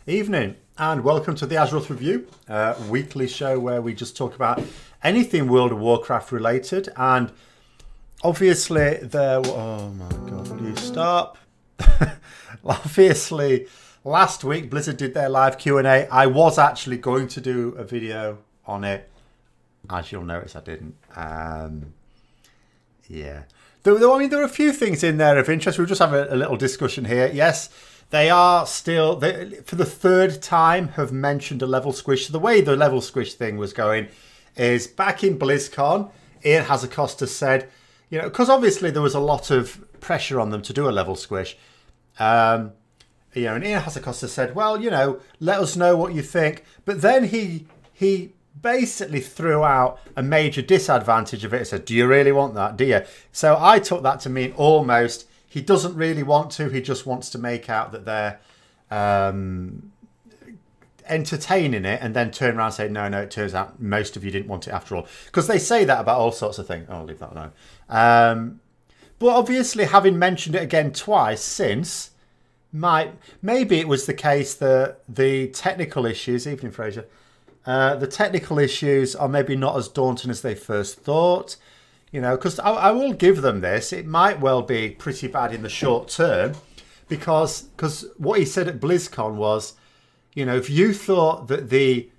Evening, and welcome to the Azeroth Review, weekly show where we just talk about anything World of Warcraft related. And obviously there... Oh my god, will you stop? Obviously, last week Blizzard did their live Q&A. I was actually going to do a video on it. As you'll notice, I didn't. Yeah. There are a few things in there of interest. We'll just have a little discussion here. Yes, they are still, for the third time, have mentioned a level squish. So the way the level squish thing was going is back in BlizzCon, Ian Hazacosta said, you know, because obviously there was a lot of pressure on them to do a level squish. And Ian Hazacosta said, well, you know, let us know what you think. But then he basically threw out a major disadvantage of it and said, do you really want that, do you? So I took that to mean almost he doesn't really want to, he just wants to make out that they're entertaining it and then turn around and say, no, it turns out most of you didn't want it after all. Because they say that about all sorts of things. I'll leave that alone. But obviously having mentioned it again twice since, maybe it was the case that the technical issues, evening Fraser, the technical issues are maybe not as daunting as they first thought. You know, because I will give them this. It might well be pretty bad in the short term because what he said at BlizzCon was, you know, if you thought that the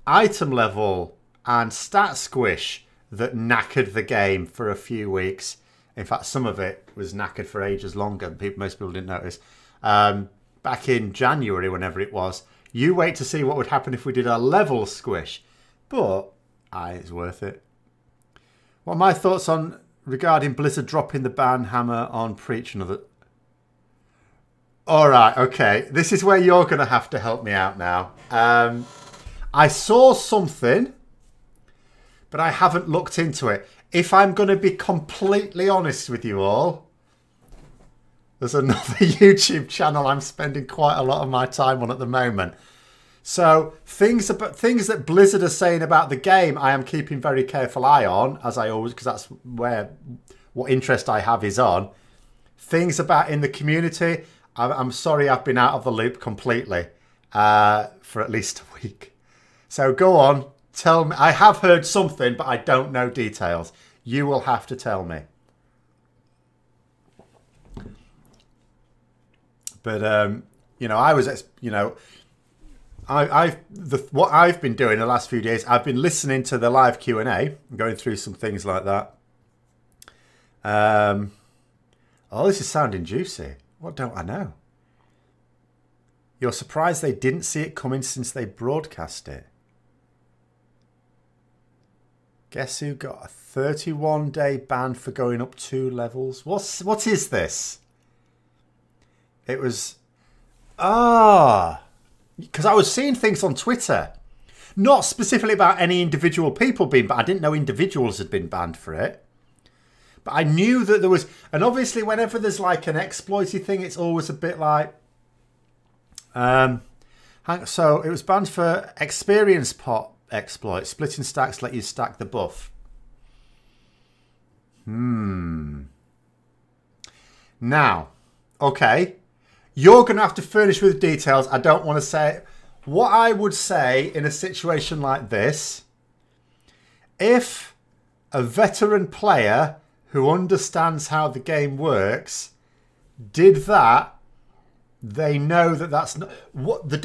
item level and stat squish that knackered the game for a few weeks, in fact, some of it was knackered for ages longer. Most people didn't notice. Back in January, whenever it was, you wait to see what would happen if we did a level squish. But it's worth it. What are my thoughts on regarding Blizzard dropping the ban hammer on Preach and other... All right, okay. This is where you're going to have to help me out now. I saw something, but I haven't looked into it. If I'm going to be completely honest with you all, there's another YouTube channel I'm spending quite a lot of my time on at the moment. So things that Blizzard are saying about the game, I am keeping very careful eye on, as I always, because that's what interest I have is on. Things about in the community, I'm sorry I've been out of the loop completely for at least a week. So go on, tell me. I have heard something, but I don't know details. You will have to tell me. But you know, I was, you know. What I've been doing the last few days, I've been listening to the live Q&A and going through some things like that. Oh, this is sounding juicy. What don't I know? You're surprised they didn't see it coming since they broadcast it. Guess who got a 31-day ban for going up 2 levels? What is this? It was... because I was seeing things on Twitter, not specifically about any individual people being banned. I didn't know individuals had been banned for it. But I knew that there was... And obviously, whenever there's like an exploity thing, it's always a bit like... So it was banned for experience pot exploit. Splitting stacks let you stack the buff. Now, okay... You're going to have to furnish with details. I don't want to say what I would say in a situation like this. If a veteran player who understands how the game works did that, they know that that's not what the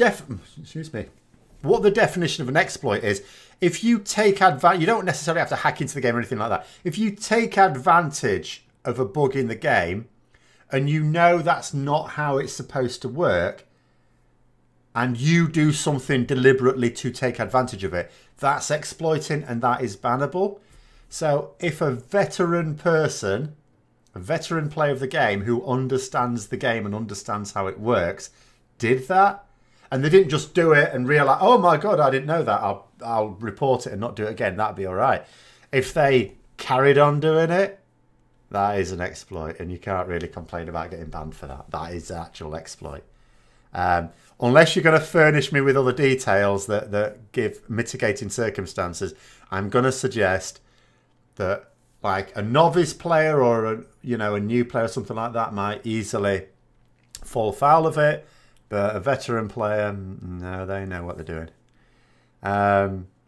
what the definition of an exploit is. If you take advantage, you don't necessarily have to hack into the game or anything like that. If you take advantage of a bug in the game, and you know that's not how it's supposed to work, and you do something deliberately to take advantage of it, that's exploiting and that is bannable. So if a veteran person, a veteran player of the game who understands the game and understands how it works, did that, and they didn't just do it and realize, oh my god, I didn't know that, I'll report it and not do it again, that'd be all right. If they carried on doing it, that is an exploit, and you can't really complain about getting banned for that. That is an actual exploit. Unless you're going to furnish me with other details that give mitigating circumstances, I'm going to suggest that like a novice player or a new player or something like that might easily fall foul of it. But a veteran player, no, they know what they're doing.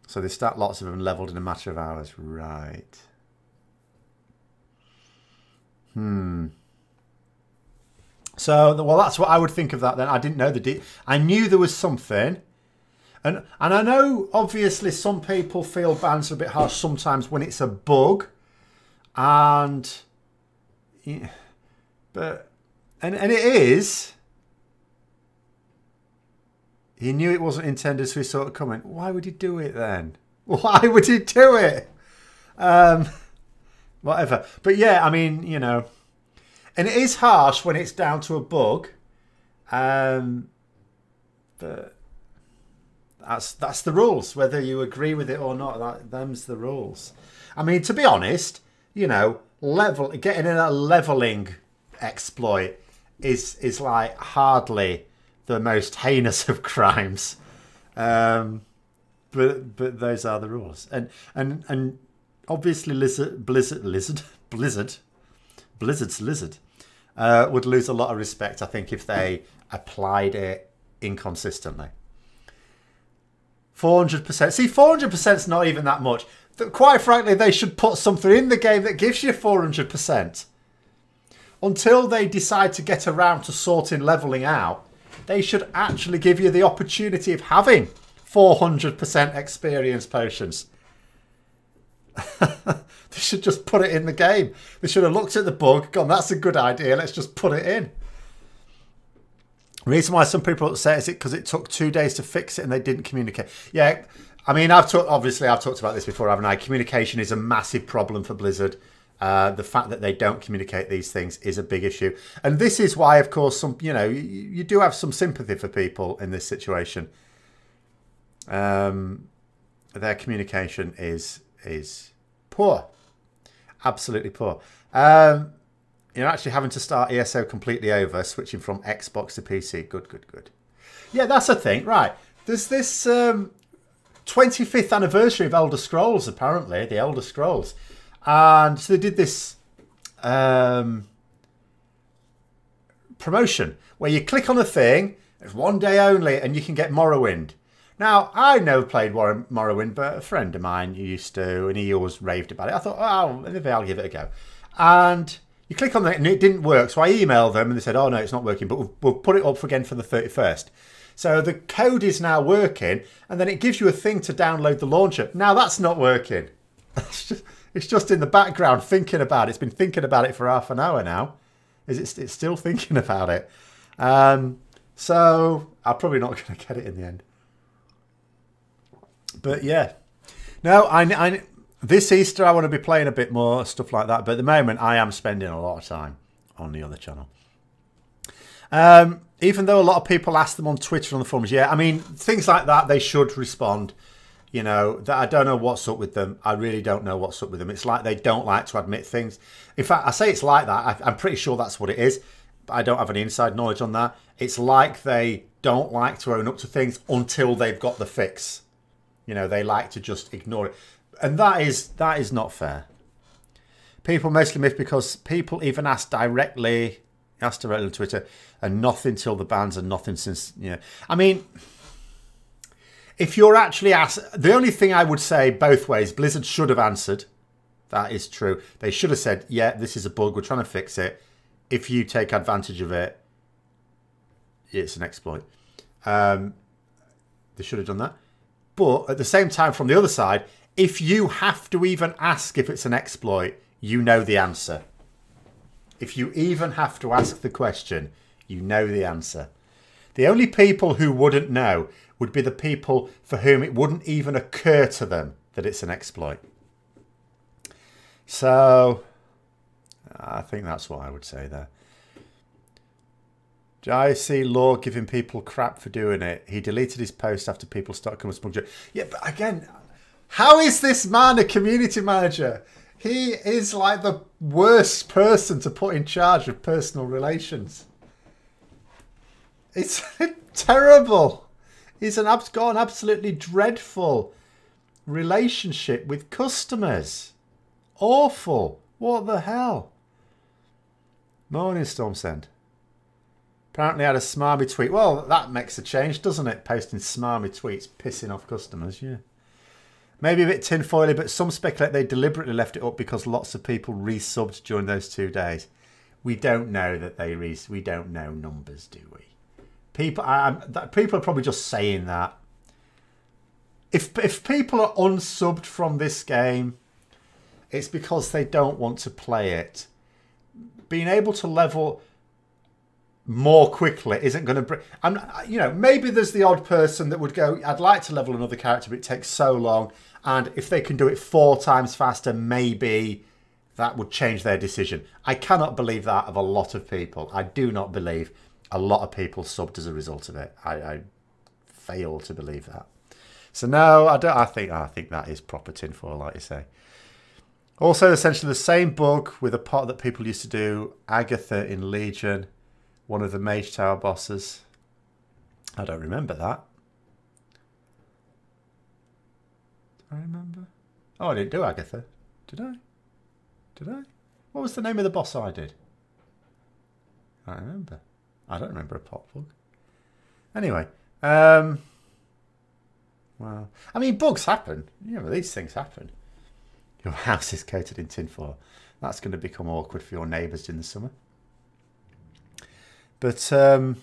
So they start lots of them leveled in a matter of hours. Right. So, well, that's what I would think of that then. I didn't know I knew there was something. And I know, obviously, some people feel bans are a bit harsh sometimes when it's a bug. And it is. He knew it wasn't intended, so he saw it coming. Why would he do it then? Why would he do it? Whatever. But yeah, I mean, you know. And it is harsh when it's down to a bug. But that's the rules. Whether you agree with it or not, them's the rules. I mean, to be honest, you know, getting in a leveling exploit is like hardly the most heinous of crimes. But those are the rules. And obviously Blizzard's Lizard would lose a lot of respect, I think, if they applied it inconsistently. 400%. See, 400% is not even that much. Quite frankly, they should put something in the game that gives you 400%. Until they decide to get around to sorting leveling out, they should actually give you the opportunity of having 400% experience potions. They should just put it in the game. They should have looked at the bug, gone, that's a good idea, let's just put it in. The reason why some people say is it because it took 2 days to fix it and they didn't communicate. Yeah, I mean, obviously I've talked about this before, haven't I? Communication is a massive problem for Blizzard. The fact that they don't communicate these things is a big issue. And this is why, of course, you do have some sympathy for people in this situation. Their communication is poor. Absolutely poor. You're actually having to start ESO completely over, switching from Xbox to PC. Good. Yeah, that's a thing. Right. There's this 25th anniversary of Elder Scrolls, apparently. The Elder Scrolls. And so they did this promotion where you click on a thing, it's 1 day only, and you can get Morrowind. Now, I never played Morrowind, but a friend of mine used to, and he always raved about it. I thought, oh, maybe I'll give it a go. And you click on it, and it didn't work. So I emailed them, and they said, oh, no, it's not working, but we'll put it up again for the 31st. So the code is now working, and then it gives you a thing to download the launcher. Now, that's not working. It's just in the background thinking about it. It's been thinking about it for half an hour now. It's still thinking about it. So I'm probably not going to get it in the end. But yeah. No, I this Easter I want to be playing a bit more, stuff like that. But at the moment I am spending a lot of time on the other channel. Even though a lot of people ask them on Twitter, on the forums, yeah, I mean, things like that, they should respond. You know, that I don't know what's up with them. I really don't know what's up with them. It's like they don't like to admit things. In fact, I say it's like that. I'm pretty sure that's what it is. But I don't have any inside knowledge on that. It's like they don't like to own up to things until they've got the fix. You know, they like to just ignore it. And that is not fair. People mostly miss because people even ask directly on Twitter, and nothing till the bans and nothing since, you know. I mean, if you're actually asked, the only thing I would say both ways, Blizzard should have answered. That is true. They should have said, yeah, this is a bug, we're trying to fix it. If you take advantage of it, it's an exploit. They should have done that. But at the same time, from the other side, if you have to even ask if it's an exploit, you know the answer. If you even have to ask the question, you know the answer. The only people who wouldn't know would be the people for whom it wouldn't even occur to them that it's an exploit. So, I think that's what I would say there. I see Law giving people crap for doing it. He deleted his post after people started coming smug. Yeah, but again, how is this man a community manager? He is like the worst person to put in charge of personal relations. It's terrible. He's got an absolutely dreadful relationship with customers. Awful. What the hell? Morning, Stormsend. Apparently had a smarmy tweet. Well, that makes a change, doesn't it? Posting smarmy tweets, pissing off customers, yeah. Maybe a bit tinfoily, but some speculate they deliberately left it up because lots of people resubbed during those 2 days. We don't know that we don't know numbers, do we? People are probably just saying that. If people are unsubbed from this game, it's because they don't want to play it. Being able to level more quickly isn't going to bring... you know, maybe there's the odd person that would go, I'd like to level another character, but it takes so long. And if they can do it 4 times faster, maybe that would change their decision. I cannot believe that of a lot of people. I do not believe a lot of people subbed as a result of it. I fail to believe that. So no, I don't. I think that is proper tinfoil, like you say. Also, essentially the same bug with a pot that people used to do. Agatha in Legion, one of the Mage Tower bosses. I don't remember that. Do I remember? Oh, I didn't do Agatha. Did I? Did I? What was the name of the boss I did? I don't remember. I don't remember a pot bug. Anyway, well, I mean, bugs happen. You know, these things happen. Your house is coated in tinfoil. That's going to become awkward for your neighbours in the summer. But yeah,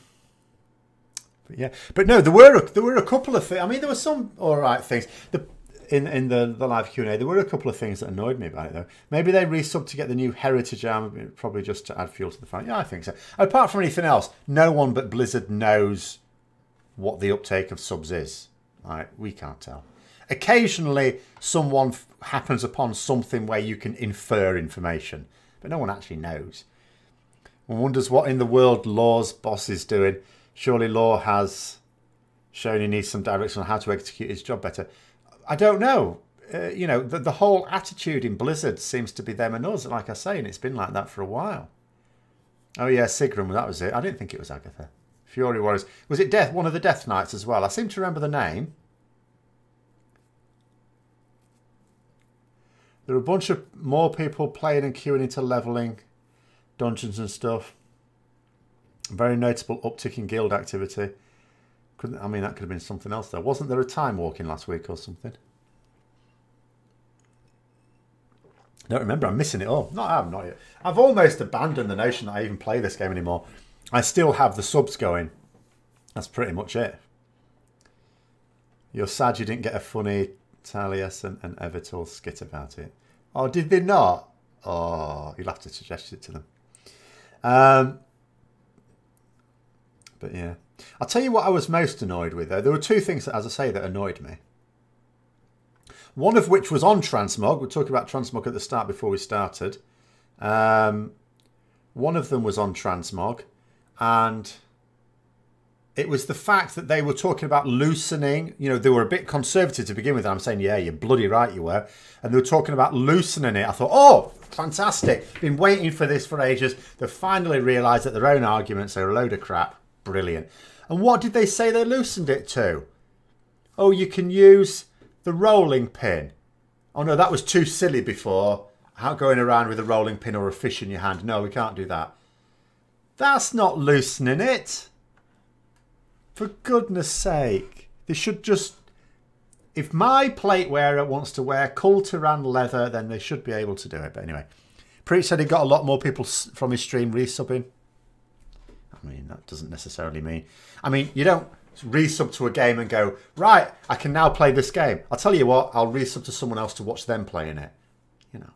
but no, there were a couple of things. I mean, there were some all right things. In the live Q&A, there were a couple of things that annoyed me about it, though. Maybe they resubbed to get the new Heritage armor, probably just to add fuel to the fight. Yeah, I think so. Apart from anything else, no one but Blizzard knows what the uptake of subs is. Right, we can't tell. Occasionally, someone happens upon something where you can infer information, but no one actually knows. One wonders what in the world Law's boss is doing. Surely Law has shown he needs some direction on how to execute his job better. I don't know. You know, the whole attitude in Blizzard seems to be them and us, like I say, and it's been like that for a while. Oh yeah, Sigrun, that was it. I didn't think it was Agatha. Fury Warriors. Was it one of the Death Knights as well? I seem to remember the name. There are a bunch of more people playing and queuing into leveling dungeons and stuff. Very notable uptick in guild activity. I mean, that could have been something else, though. Wasn't there a time walking last week or something? I don't remember. I'm missing it all. No, I'm not yet. I've almost abandoned the notion that I even play this game anymore. I still have the subs going. That's pretty much it. You're sad you didn't get a funny Talias and Evertal skit about it. Oh, did they not? Oh, you'll have to suggest it to them. But yeah. I'll tell you what I was most annoyed with, though. There were 2 things, that, as I say, that annoyed me. One of which was on Transmog. We're talking about Transmog at the start before we started. One of them was on Transmog. And it was the fact that they were talking about loosening. You know, they were a bit conservative to begin with. And I'm saying, yeah, you're bloody right you were. And they were talking about loosening it. I thought, oh, fantastic. Been waiting for this for ages. They've finally realised that their own arguments are a load of crap. Brilliant. And what did they say they loosened it to? Oh, you can use the rolling pin. Oh no, that was too silly before. How going around with a rolling pin or a fish in your hand. No, we can't do that. That's not loosening it. For goodness sake. They should just... If my plate wearer wants to wear Kultiran leather, then they should be able to do it. But anyway. Preach said he got a lot more people from his stream resubbing. I mean, that doesn't necessarily mean... I mean, you don't resub to a game and go, right, I can now play this game. I'll tell you what, I'll resub to someone else to watch them playing it. You know.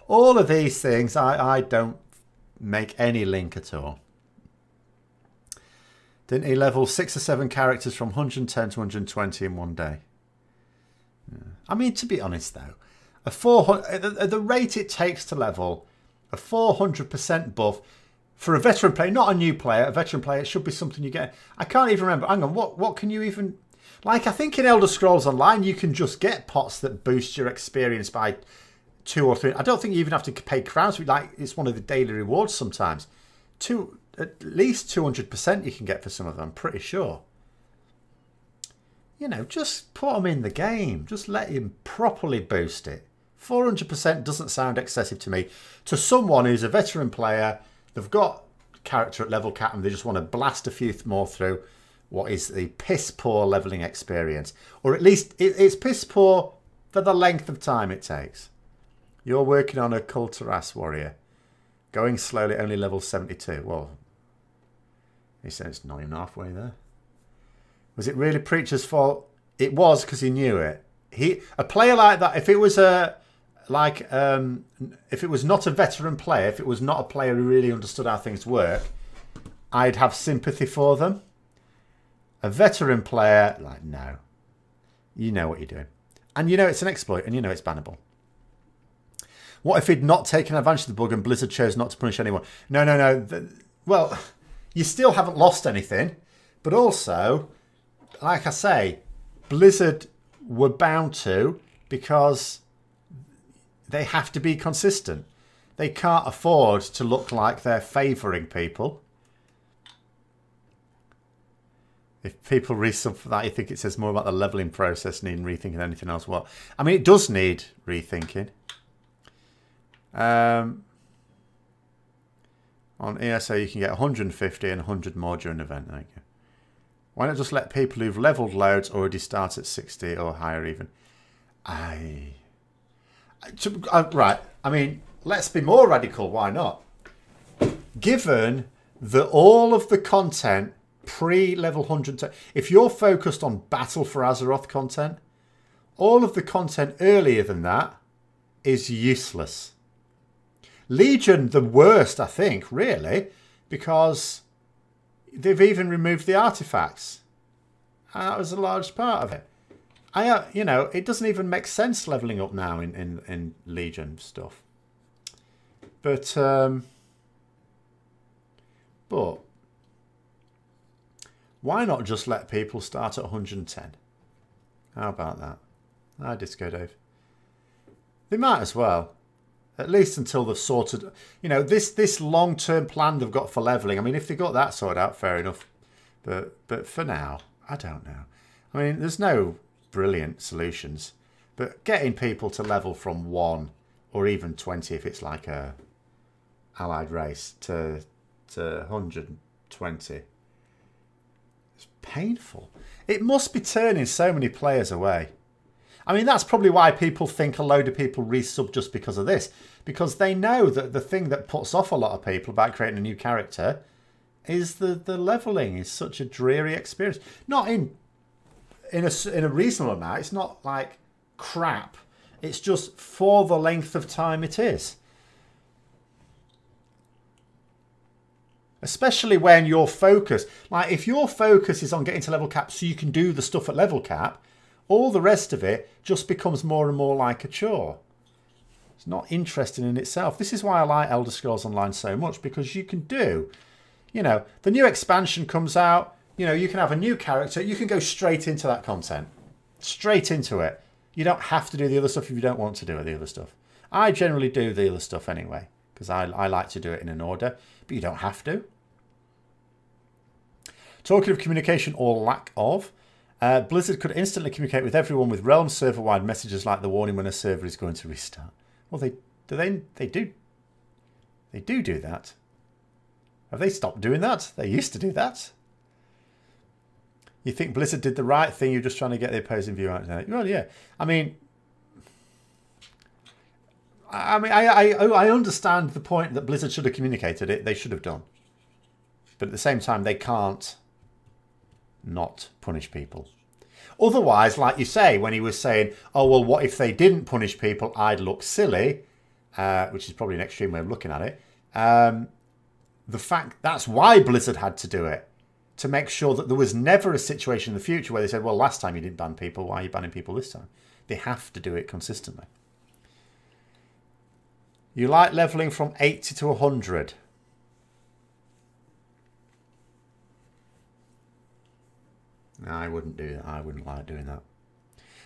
All of these things, I don't make any link at all. Didn't he level 6 or 7 characters from 110 to 120 in one day? Yeah. I mean, to be honest, though, at the rate it takes to level a 400% buff for a veteran player, not a new player, a veteran player, it should be something you get. I can't even remember. Hang on, what can you even... Like, I think in Elder Scrolls Online, you can just get pots that boost your experience by 2 or 3. I don't think you even have to pay crowns. Like, it's one of the daily rewards sometimes. At least 200% you can get for some of them, I'm pretty sure. You know, just put them in the game. Just let him properly boost it. 400% doesn't sound excessive to me. To someone who's a veteran player, they've got character at level cap and they just want to blast a few more through what is the piss poor leveling experience. Or at least it's piss poor for the length of time it takes. You're working on a Kulturas warrior. Going slowly, only level 72. Well, he said it's not even halfway there. Was it really Preacher's fault? It was, because he knew it. A player like that, if it was if it was not a veteran player, if it was not a player who really understood how things work, I'd have sympathy for them. A veteran player, like, no. You know what you're doing. And you know it's an exploit, and you know it's bannable. What if he'd not taken advantage of the bug and Blizzard chose not to punish anyone? No. Well, you still haven't lost anything. But also, like I say, Blizzard were bound to, because they have to be consistent. They can't afford to look like they're favouring people. If people resub for that, you think it says more about the levelling process needing rethinking than anything else. Well, I mean, it does need rethinking. On ESO, you can get 150 and 100 more during an event. There you go. Why not just let people who've levelled loads already start at 60 or higher even? Right. I mean, let's be more radical. Why not? Given that all of the content pre-level 100... If you're focused on Battle for Azeroth content, all of the content earlier than that is useless. Legion, the worst, I think, really, because they've even removed the artifacts. That was a large part of it. You know, it doesn't even make sense leveling up now in Legion stuff. But why not just let people start at 110? How about that? Hi, Disco Dave. They might as well. At least until they've sorted, you know, this long-term plan they've got for leveling. I mean, if they got that sorted out, fair enough. But for now, I don't know. I mean, there's no brilliant solutions. But getting people to level from 1 or even 20, if it's like a allied race, to 120, it's painful. It must be turning so many players away. I mean, that's probably why people think a load of people resub just because of this. Because they know that the thing that puts off a lot of people about creating a new character is the levelling is such a dreary experience. Not in a reasonable amount. It's not like crap. It's just for the length of time it is. Especially when your focus... Like, if your focus is on getting to level cap so you can do the stuff at level cap... All the rest of it just becomes more and more like a chore. It's not interesting in itself. This is why I like Elder Scrolls Online so much, because you can do, you know, the new expansion comes out, you know, you can have a new character, you can go straight into that content. Straight into it. You don't have to do the other stuff if you don't want to do the other stuff. I generally do the other stuff anyway, because I like to do it in an order, but you don't have to. Talking of communication or lack of, Blizzard could instantly communicate with everyone with Realm server-wide messages like the warning when a server is going to restart. Well, they do that. Have they stopped doing that? They used to do that. You think Blizzard did the right thing? You're just trying to get the opposing view out there. Well, yeah. I understand the point that Blizzard should have communicated it. They should have done. But at the same time, they can't not punish people. Otherwise, like you say, when he was saying, oh, well, what if they didn't punish people? I'd look silly, which is probably an extreme way of looking at it. The fact that's why Blizzard had to do it, to make sure that there was never a situation in the future where they said, well, last time you didn't ban people, why are you banning people this time? They have to do it consistently. You like leveling from 80 to 100. No, I wouldn't do that. I wouldn't like doing that.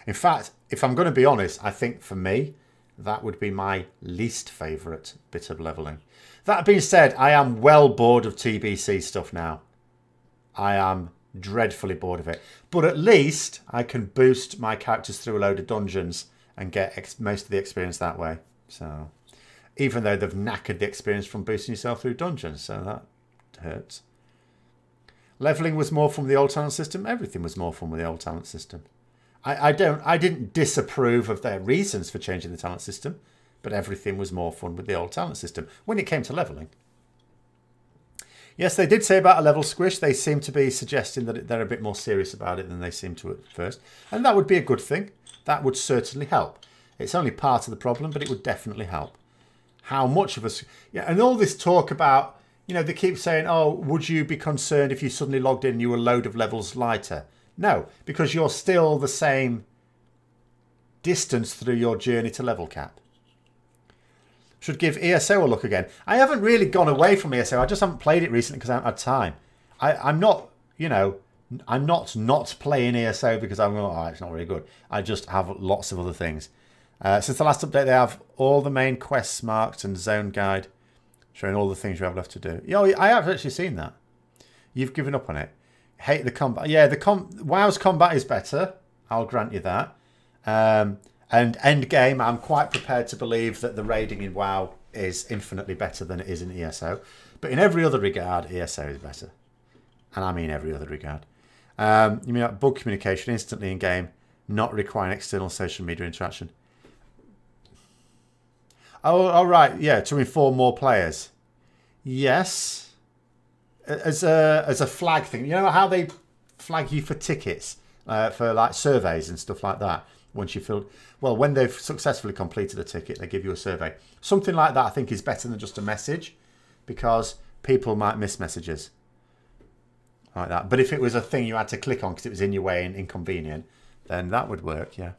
In fact, if I'm going to be honest, I think for me, that would be my least favourite bit of levelling. That being said, I am well bored of TBC stuff now. I am dreadfully bored of it. But at least I can boost my characters through a load of dungeons and get most of the experience that way. So, even though they've knackered the experience from boosting yourself through dungeons. So hurt. Leveling was more fun with the old talent system. Everything was more fun with the old talent system. I didn't disapprove of their reasons for changing the talent system, but everything was more fun with the old talent system when it came to leveling. Yes, they did say about a level squish. They seem to be suggesting that they're a bit more serious about it than they seemed to at first. And that would be a good thing. That would certainly help. It's only part of the problem, but it would definitely help. How much of us... Yeah, and all this talk about... You know, they keep saying, oh, would you be concerned if you suddenly logged in and you were a load of levels lighter? No, because you're still the same distance through your journey to level cap. Should give ESO a look again. I haven't really gone away from ESO. I just haven't played it recently because I haven't had time. I'm not, you know, I'm not playing ESO because I'm going, oh, it's not really good. I just have lots of other things. Since the last update, they have all the main quests marked and zone guide showing all the things you have left to do. You know, I have actually seen that. You've given up on it. Hate the combat. Yeah, WoW's combat is better. I'll grant you that. And end game, I'm quite prepared to believe that the raiding in WoW is infinitely better than it is in ESO. But in every other regard, ESO is better. And I mean every other regard. You mean like bug communication instantly in game, not requiring external social media interaction. Oh, all right, yeah, to inform more players. Yes, as a flag thing. You know how they flag you for tickets for like surveys and stuff like that. Once you filled, well, when they've successfully completed a ticket, they give you a survey. Something like that, I think, is better than just a message, because people might miss messages like that. But if it was a thing you had to click on because it was in your way and inconvenient, then that would work. Yeah.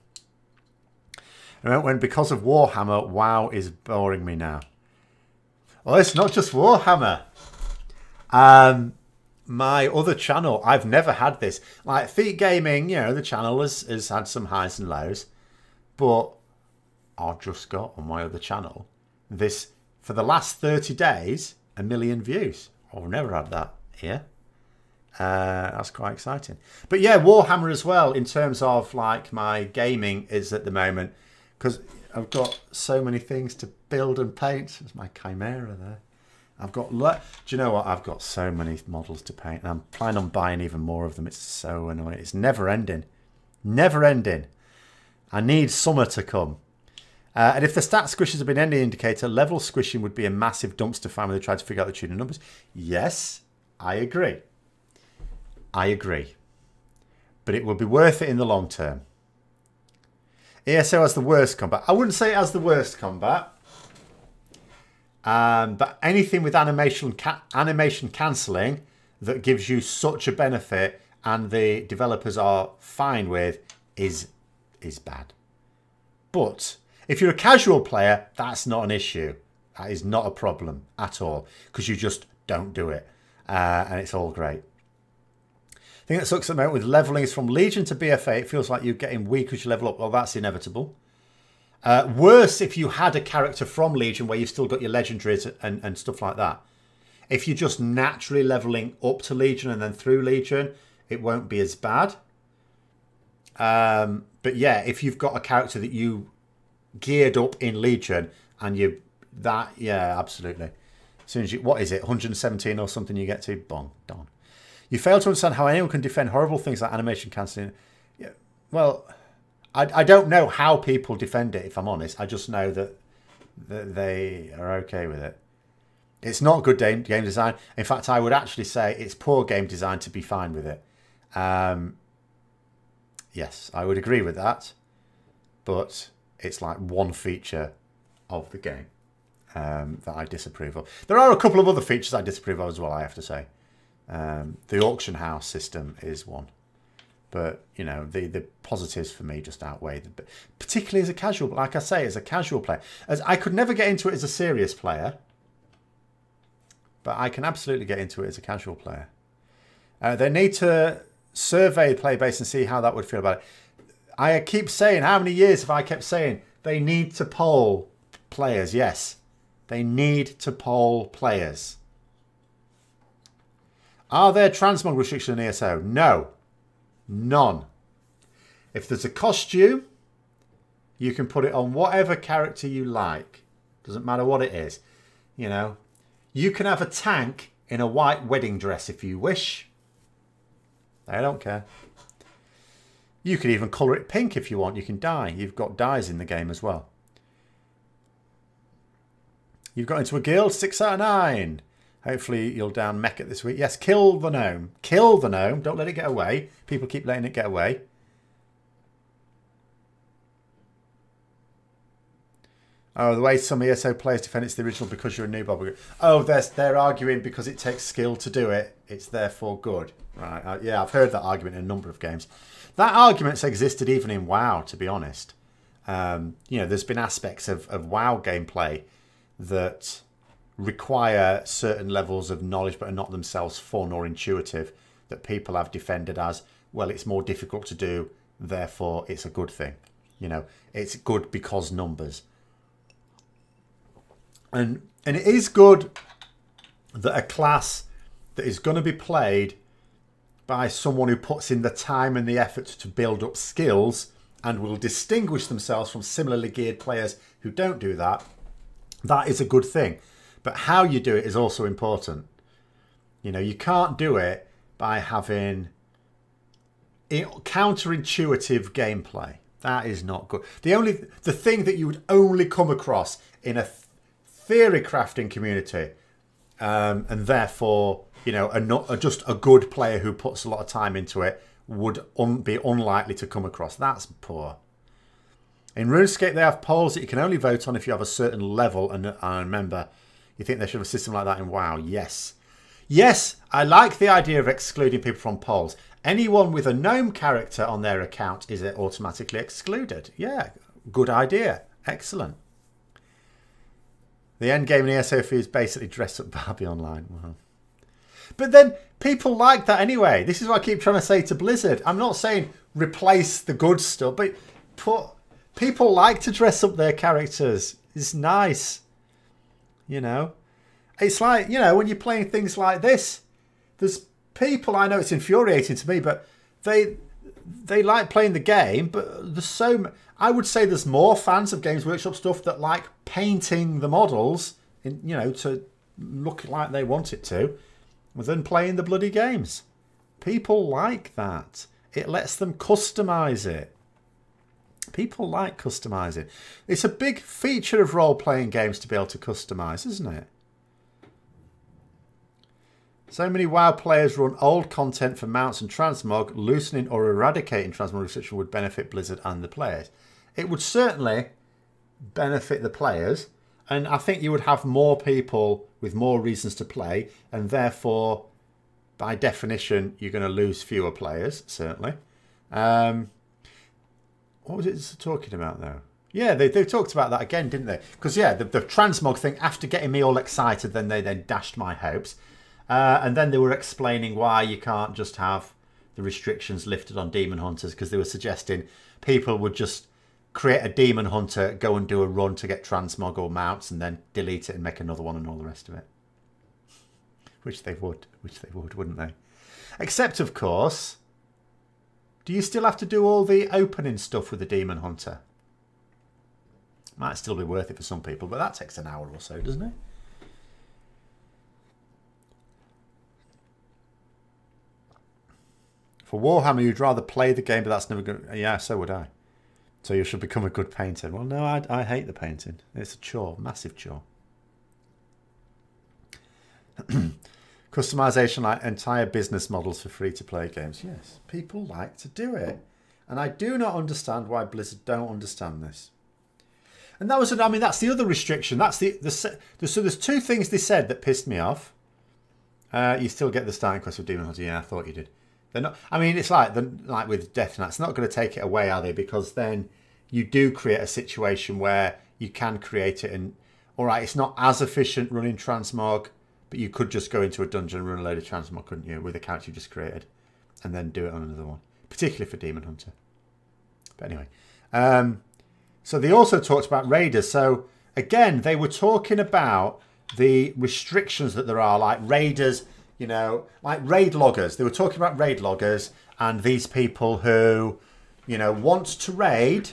When because of Warhammer, WoW is boring me now. Well, it's not just Warhammer. My other channel, I've never had this. Like Thete Gaming, you know, the channel has had some highs and lows. But I've just got on my other channel this, for the last 30 days, 1 million views. I've never had that here. That's quite exciting. But yeah, Warhammer as well, in terms of like my gaming is at the moment. Because I've got so many things to build and paint. There's my Chimera there. I've got... Do you know what? I've got so many models to paint. And I'm planning on buying even more of them. It's so annoying. It's never ending. Never ending. I need summer to come. And if the stat squishes have been any indicator, level squishing would be a massive dumpster fire when they tried to figure out the tuning numbers. Yes, I agree. I agree. But it will be worth it in the long term. ESO has the worst combat. I wouldn't say it has the worst combat. But anything with animation cancelling that gives you such a benefit and the developers are fine with is bad. But if you're a casual player, that's not an issue. That is not a problem at all, because you just don't do it. And it's all great. The thing that sucks at the moment with leveling is from Legion to BFA. It feels like you're getting weak as you level up. Well, that's inevitable. Worse if you had a character from Legion where you've still got your legendaries and stuff like that. If you're just naturally leveling up to Legion and then through Legion, it won't be as bad. But yeah, if you've got a character that you geared up in Legion and yeah, absolutely. As soon as you, what is it, 117 or something you get to, bong, done. You fail to understand how anyone can defend horrible things like animation cancelling. Yeah, well, I don't know how people defend it, if I'm honest. I just know that they are okay with it. It's not good game design. In fact, I would actually say it's poor game design to be fine with it. Yes, I would agree with that. But it's like one feature of the game that I disapprove of. There are a couple of other features I disapprove of as well, I have to say. The auction house system is one. But, you know, the positives for me just outweigh, particularly as a casual, like I say, as a casual player. As I could never get into it as a serious player, but I can absolutely get into it as a casual player. They need to survey the player base and see how that would feel about it. I keep saying, how many years have I kept saying, they need to poll players? Yes, they need to poll players. Are there transmog restrictions in ESO? No. None. If there's a costume, you can put it on whatever character you like. Doesn't matter what it is. You know, you can have a tank in a white wedding dress if you wish. They don't care. You can even colour it pink if you want. You can dye. You've got dyes in the game as well. You've got into a guild, 6 out of 9. Hopefully you'll down Mecca this week. Yes, kill the gnome. Kill the gnome. Don't let it get away. People keep letting it get away. Oh, the way some ESO players defend it's the original because you're a noob. Oh, they're arguing because it takes skill to do it. It's therefore good. Right. Yeah, I've heard that argument in a number of games. That argument's existed even in WoW, to be honest. You know, there's been aspects of WoW gameplay that require certain levels of knowledge but are not themselves fun or intuitive that people have defended as, well, it's more difficult to do, therefore it's a good thing. You know, it's good because numbers. And it is good that a class that is going to be played by someone who puts in the time and the effort to build up skills and will distinguish themselves from similarly geared players who don't do that, that is a good thing. But how you do it is also important. You know, you can't do it by having counterintuitive gameplay. That is not good. The thing that you would only come across in a theory crafting community, and therefore, you know, just a good player who puts a lot of time into it would be unlikely to come across. That's poor. In RuneScape, they have polls that you can only vote on if you have a certain level. And I remember, you think they should have a system like that in WoW? Yes. Yes, I like the idea of excluding people from polls. Anyone with a gnome character on their account is automatically excluded. Yeah, good idea. Excellent. The end game in ESO is basically dress up Barbie online. Wow. But then people like that anyway. This is what I keep trying to say to Blizzard. I'm not saying replace the good stuff, but people like to dress up their characters. It's nice. You know, it's like, you know, when you're playing things like this, there's people, I know it's infuriating to me, but they like playing the game, but there's I would say there's more fans of Games Workshop stuff that like painting the models, you know, to look like they want it to, than playing the bloody games. People like that. It lets them customize it. People like customizing. It's a big feature of role-playing games to be able to customize, isn't it? So many WoW players run old content for mounts and transmog. Loosening or eradicating transmog restriction would benefit Blizzard and the players. It would certainly benefit the players, and I think you would have more people with more reasons to play, and therefore, by definition, you're going to lose fewer players, certainly. What was it talking about, though? Yeah, they talked about that again, didn't they? Because, yeah, the transmog thing, after getting me all excited, then they dashed my hopes. And then they were explaining why you can't just have the restrictions lifted on demon hunters, because they were suggesting people would just create a demon hunter, go and do a run to get transmog or mounts, and then delete it and make another one and all the rest of it. Which they would, wouldn't they? Except, of course, do you still have to do all the opening stuff with the demon hunter? Might still be worth it for some people, but that takes an hour or so, doesn't it? For Warhammer, you'd rather play the game, but that's never good. Yeah, so would I. So you should become a good painter. Well, no, I hate the painting. It's a chore, massive chore. Customization like entire business models for free-to-play games. Yes, people like to do it. And I do not understand why Blizzard don't understand this. And that was, I mean, that's the other restriction. That's so there's two things they said that pissed me off. You still get the starting quest with Demon Hunter. Yeah, I thought you did. They're not. I mean, it's like with Death Knight. It's not going to take it away, are they? Because then you do create a situation where you can create it, and all right, it's not as efficient running transmog, but you could just go into a dungeon and run a load of transmog, couldn't you, with a character you just created, and then do it on another one, particularly for Demon Hunter. But anyway, so they also talked about raiders. So again, they were talking about the restrictions that there are, like raiders. You know, like raid loggers. They were talking about raid loggers and these people who, you know, want to raid,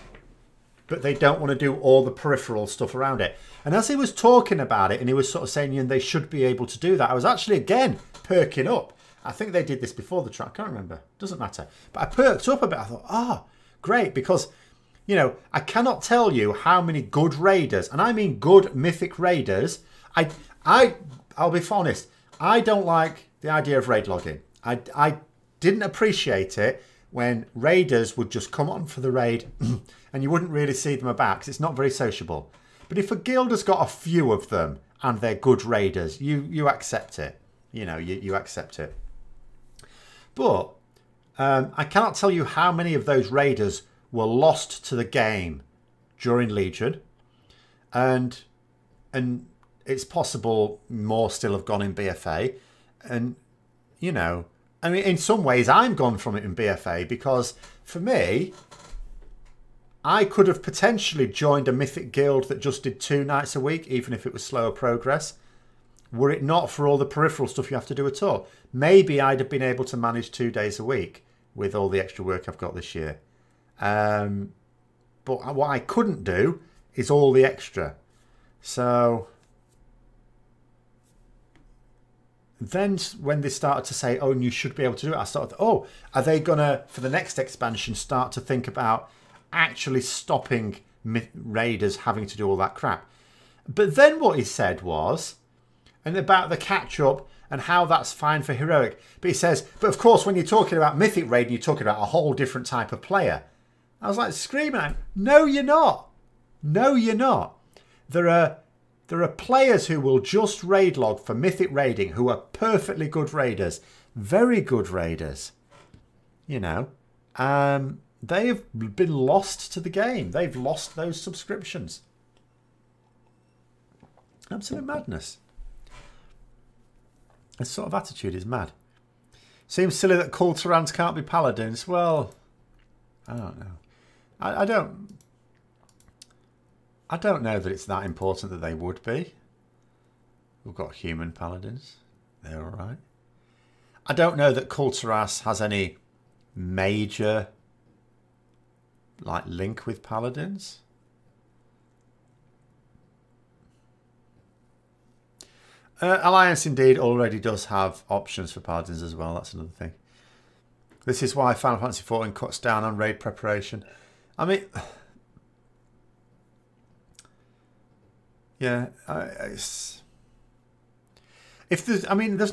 but they don't want to do all the peripheral stuff around it. And as he was talking about it, and he was sort of saying, you know, they should be able to do that, I was actually, again, perking up. I think they did this before the track. I can't remember. Doesn't matter. But I perked up a bit. I thought, ah, great. Because, you know, I cannot tell you how many good raiders, and I mean good mythic raiders. I'll be honest. I don't like the idea of raid logging. I didn't appreciate it when raiders would just come on for the raid and you wouldn't really see them about because it's not very sociable. But if a guild has got a few of them and they're good raiders, you accept it. You know, you accept it. But I cannot tell you how many of those raiders were lost to the game during Legion. And it's possible more still have gone in BFA. And, you know, I mean, in some ways I'm gone from it in BFA because for me, I could have potentially joined a mythic guild that just did 2 nights a week, even if it was slower progress. Were it not for all the peripheral stuff you have to do at all. Maybe I'd have been able to manage 2 days a week with all the extra work I've got this year. But what I couldn't do is all the extra. So then when they started to say, oh, and you should be able to do it, I started, oh, are they going to, for the next expansion, start to think about actually stopping raiders having to do all that crap? But then what he said was, and about the catch-up and how that's fine for heroic. But he says, but of course, when you're talking about mythic raid, you're talking about a whole different type of player. I was like screaming at him, no, you're not. No, you're not. There are players who will just raid log for mythic raiding who are perfectly good raiders. Very good raiders. You know. They have been lost to the game. They've lost those subscriptions. Absolute madness. This sort of attitude is mad. Seems silly that culturants can't be paladins. Well, I don't know. I don't know that it's that important that they would be. We've got human paladins. They're all right. I don't know that Kulturas has any major link with paladins. Alliance indeed already does have options for paladins as well. That's another thing. This is why Final Fantasy XIV cuts down on raid preparation. I mean, yeah, there's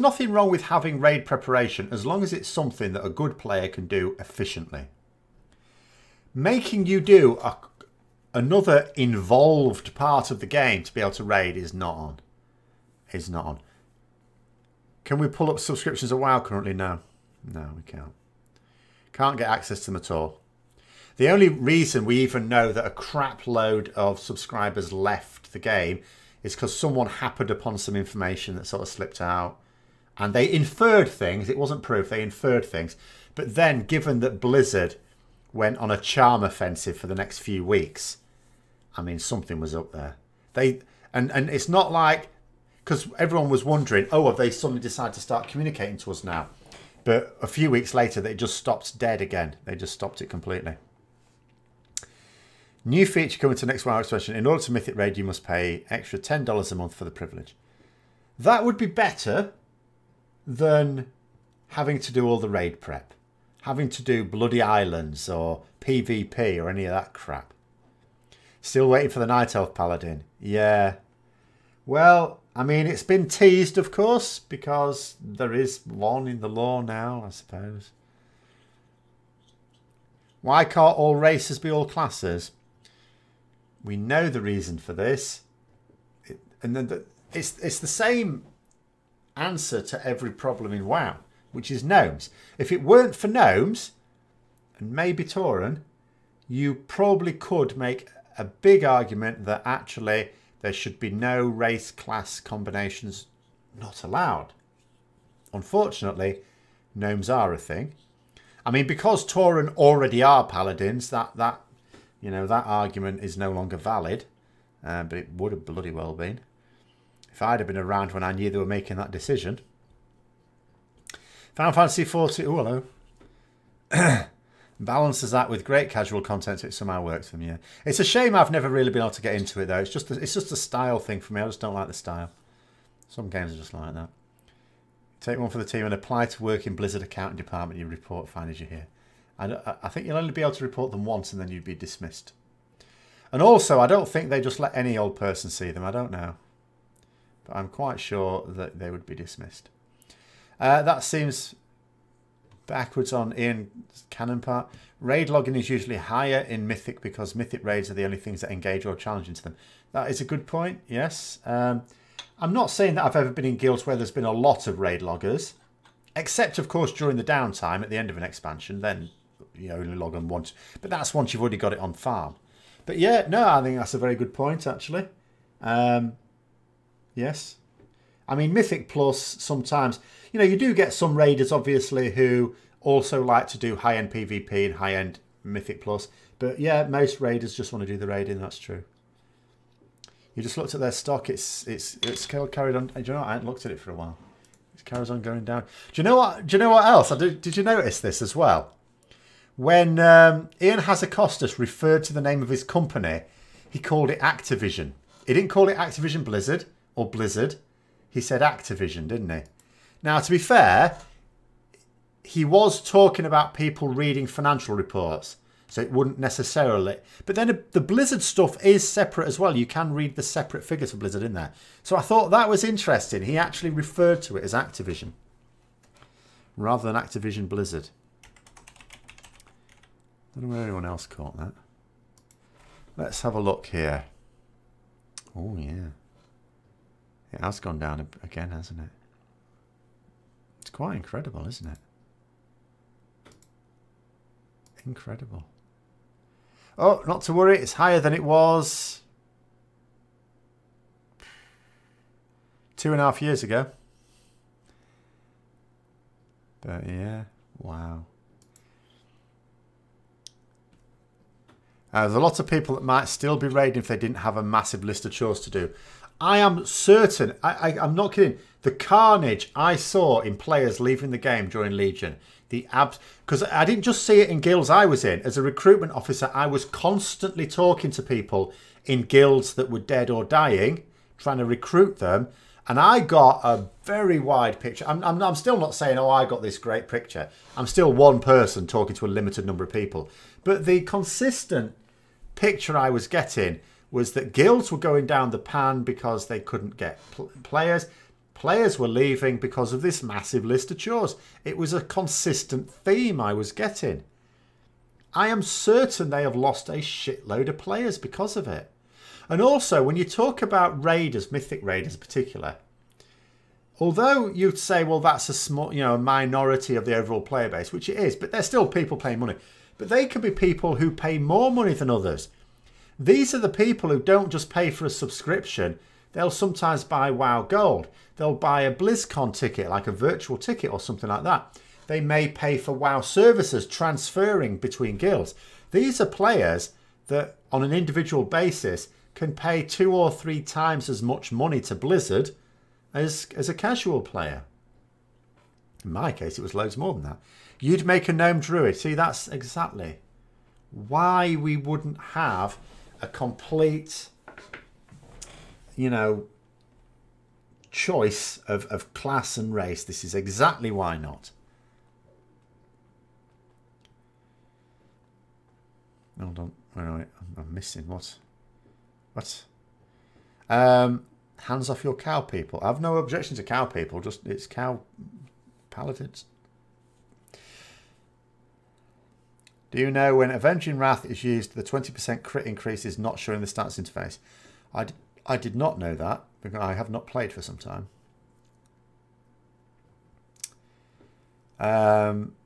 nothing wrong with having raid preparation as long as it's something that a good player can do efficiently. Making you do another involved part of the game to be able to raid is not on. Is not on. Can we pull up subscriptions of WoW currently? No. No, we can't. Can't get access to them at all. The only reason we even know that a crap load of subscribers left the game is because someone happened upon some information that sort of slipped out. And they inferred things. It wasn't proof. They inferred things. But then, given that Blizzard went on a charm offensive for the next few weeks, I mean, something was up there. And it's not like... Because everyone was wondering, oh, have they suddenly decided to start communicating to us now? But a few weeks later, they just stopped dead again. They just stopped it completely. New feature coming to next WoW expansion. In order to Mythic Raid, you must pay extra $10 a month for the privilege. That would be better than having to do all the raid prep. Having to do Bloody Islands or PvP or any of that crap. Still waiting for the Night Elf Paladin. Yeah. Well, I mean, it's been teased, of course, because there is one in the lore now, I suppose. Why can't all races be all classes? We know the reason for this. It's the same answer to every problem in WoW, which is gnomes. If it weren't for gnomes, and maybe Tauren, you probably could make a big argument that actually there should be no race class combinations not allowed. Unfortunately, gnomes are a thing. I mean, because Tauren already are paladins, that argument is no longer valid. But it would have bloody well been if I'd have been around when I knew they were making that decision. Final Fantasy XIV. Oh, hello. Balances that with great casual content, so it somehow works for me. Yeah. It's a shame I've never really been able to get into it though. It's just a style thing for me. I just don't like the style. Some games are just like that. Take one for the team and apply to work in Blizzard accounting department. You report fine as you're here. I think you'll only be able to report them once and then you'd be dismissed. And also, I don't think they just let any old person see them. I don't know. But I'm quite sure that they would be dismissed. That seems backwards on Ian's canon part. Raid logging is usually higher in Mythic because Mythic raids are the only things that engage or challenge into them. That is a good point, yes. I'm not saying that I've ever been in guilds where there's been a lot of raid loggers. Except, of course, during the downtime at the end of an expansion. Then you only log on once. But that's once you've already got it on farm. But yeah, no, I think that's a very good point, actually. Yes. I mean, Mythic Plus, sometimes, you know, you do get some raiders, obviously, who also like to do high-end PvP and high-end Mythic Plus. But yeah, most raiders just want to do the raiding, that's true. You just looked at their stock, it's carried on. Do you know what? I haven't looked at it for a while. It carries on going down. Do you know what else? Did you notice this as well? When Ian Hazakostas referred to the name of his company, he called it Activision. He didn't call it Activision Blizzard or Blizzard. He said Activision, didn't he? Now, to be fair, he was talking about people reading financial reports, so it wouldn't necessarily. But then the Blizzard stuff is separate as well. You can read the separate figures for Blizzard in there. So I thought that was interesting. He actually referred to it as Activision rather than Activision Blizzard. I don't know where anyone else caught that. Let's have a look here. Oh, yeah. It has gone down again, hasn't it? It's quite incredible, isn't it? Incredible. Oh, not to worry. It's higher than it was 2.5 years ago. But yeah, wow. There's a lot of people that might still be raiding if they didn't have a massive list of chores to do. I am certain, I'm not kidding, the carnage I saw in players leaving the game during Legion, because I didn't just see it in guilds I was in. As a recruitment officer, I was constantly talking to people in guilds that were dead or dying, trying to recruit them, and I got a very wide picture. I'm still not saying, oh, I got this great picture. I'm still one person talking to a limited number of people. But the consistent picture I was getting was that guilds were going down the pan because they couldn't get players. Players were leaving because of this massive list of chores. It was a consistent theme I was getting. I am certain they have lost a shitload of players because of it. And also, when you talk about raiders, mythic raiders in particular, although you'd say, well, that's a small, a minority of the overall player base, which it is, but they're still people paying money. But they can be people who pay more money than others. These are the people who don't just pay for a subscription. They'll sometimes buy WoW Gold. They'll buy a BlizzCon ticket, like a virtual ticket or something like that. They may pay for WoW services, transferring between guilds. These are players that, on an individual basis, can pay 2 or 3 times as much money to Blizzard as a casual player. In my case, it was loads more than that. You'd make a gnome druid. See, that's exactly why we wouldn't have a complete, choice of class and race. This is exactly why not. Hold on. Wait, I'm missing what? What? Hands off your cow people. I have no objection to cow people. Just it's cow paladins. Do you know when Avenging Wrath is used, the 20% crit increase is not showing the stats interface? I did not know that because I have not played for some time.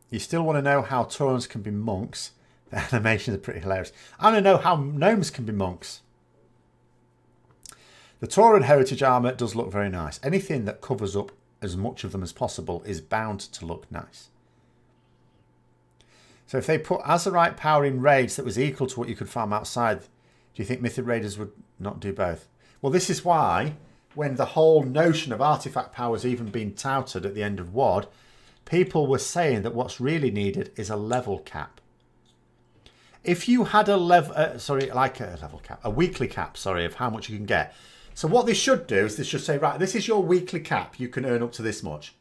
You still want to know how Taurens can be monks? The animations are pretty hilarious. I want to know how gnomes can be monks. The Tauren heritage armour does look very nice. Anything that covers up as much of them as possible is bound to look nice. So if they put Azerite power in raids that was equal to what you could farm outside, do you think Mythic Raiders would not do both? Well, this is why, when the whole notion of artifact power has even been touted at the end of WoD, people were saying that what's really needed is a level cap. If you had a level, like a level cap, a weekly cap, of how much you can get. So what this should do is this should say, right, this is your weekly cap. You can earn up to this much.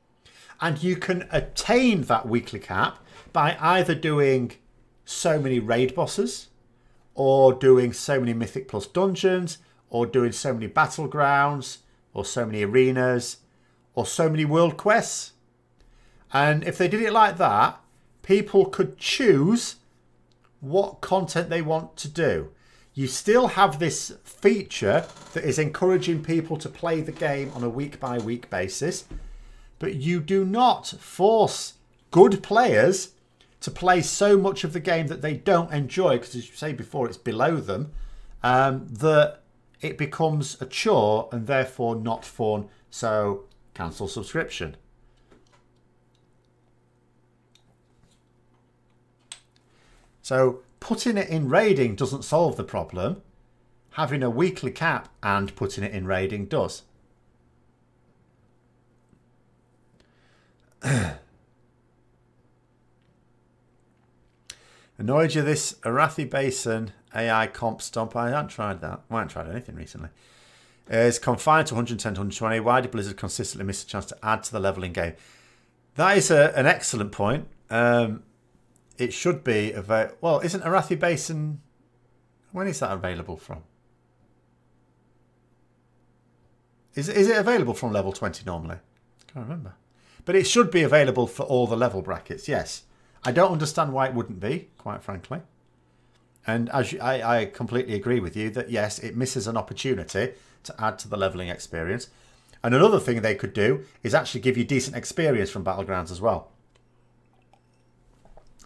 And you can attain that weekly cap by either doing so many raid bosses, or doing so many Mythic Plus dungeons, or doing so many battlegrounds, or so many arenas, or so many world quests. And if they did it like that, people could choose what content they want to do. You still have this feature that is encouraging people to play the game on a week-by-week basis, but you do not force good players to play so much of the game that they don't enjoy, because as you say before, it's below them, that it becomes a chore and therefore not fun, so cancel subscription. So putting it in raiding doesn't solve the problem. Having a weekly cap and putting it in raiding does. Annoyed you this Arathi Basin AI comp stomp? I haven't tried that. I haven't tried anything recently. It's confined to 110 to 120. Why did Blizzard consistently miss a chance to add to the leveling game? That is an excellent point. It should be available. Well, isn't Arathi Basin... When is that available from? Is it available from level 20 normally? I can't remember. But it should be available for all the level brackets, yes. I don't understand why it wouldn't be, quite frankly. And as I completely agree with you that, yes, it misses an opportunity to add to the leveling experience. And another thing they could do is actually give you decent experience from Battlegrounds as well.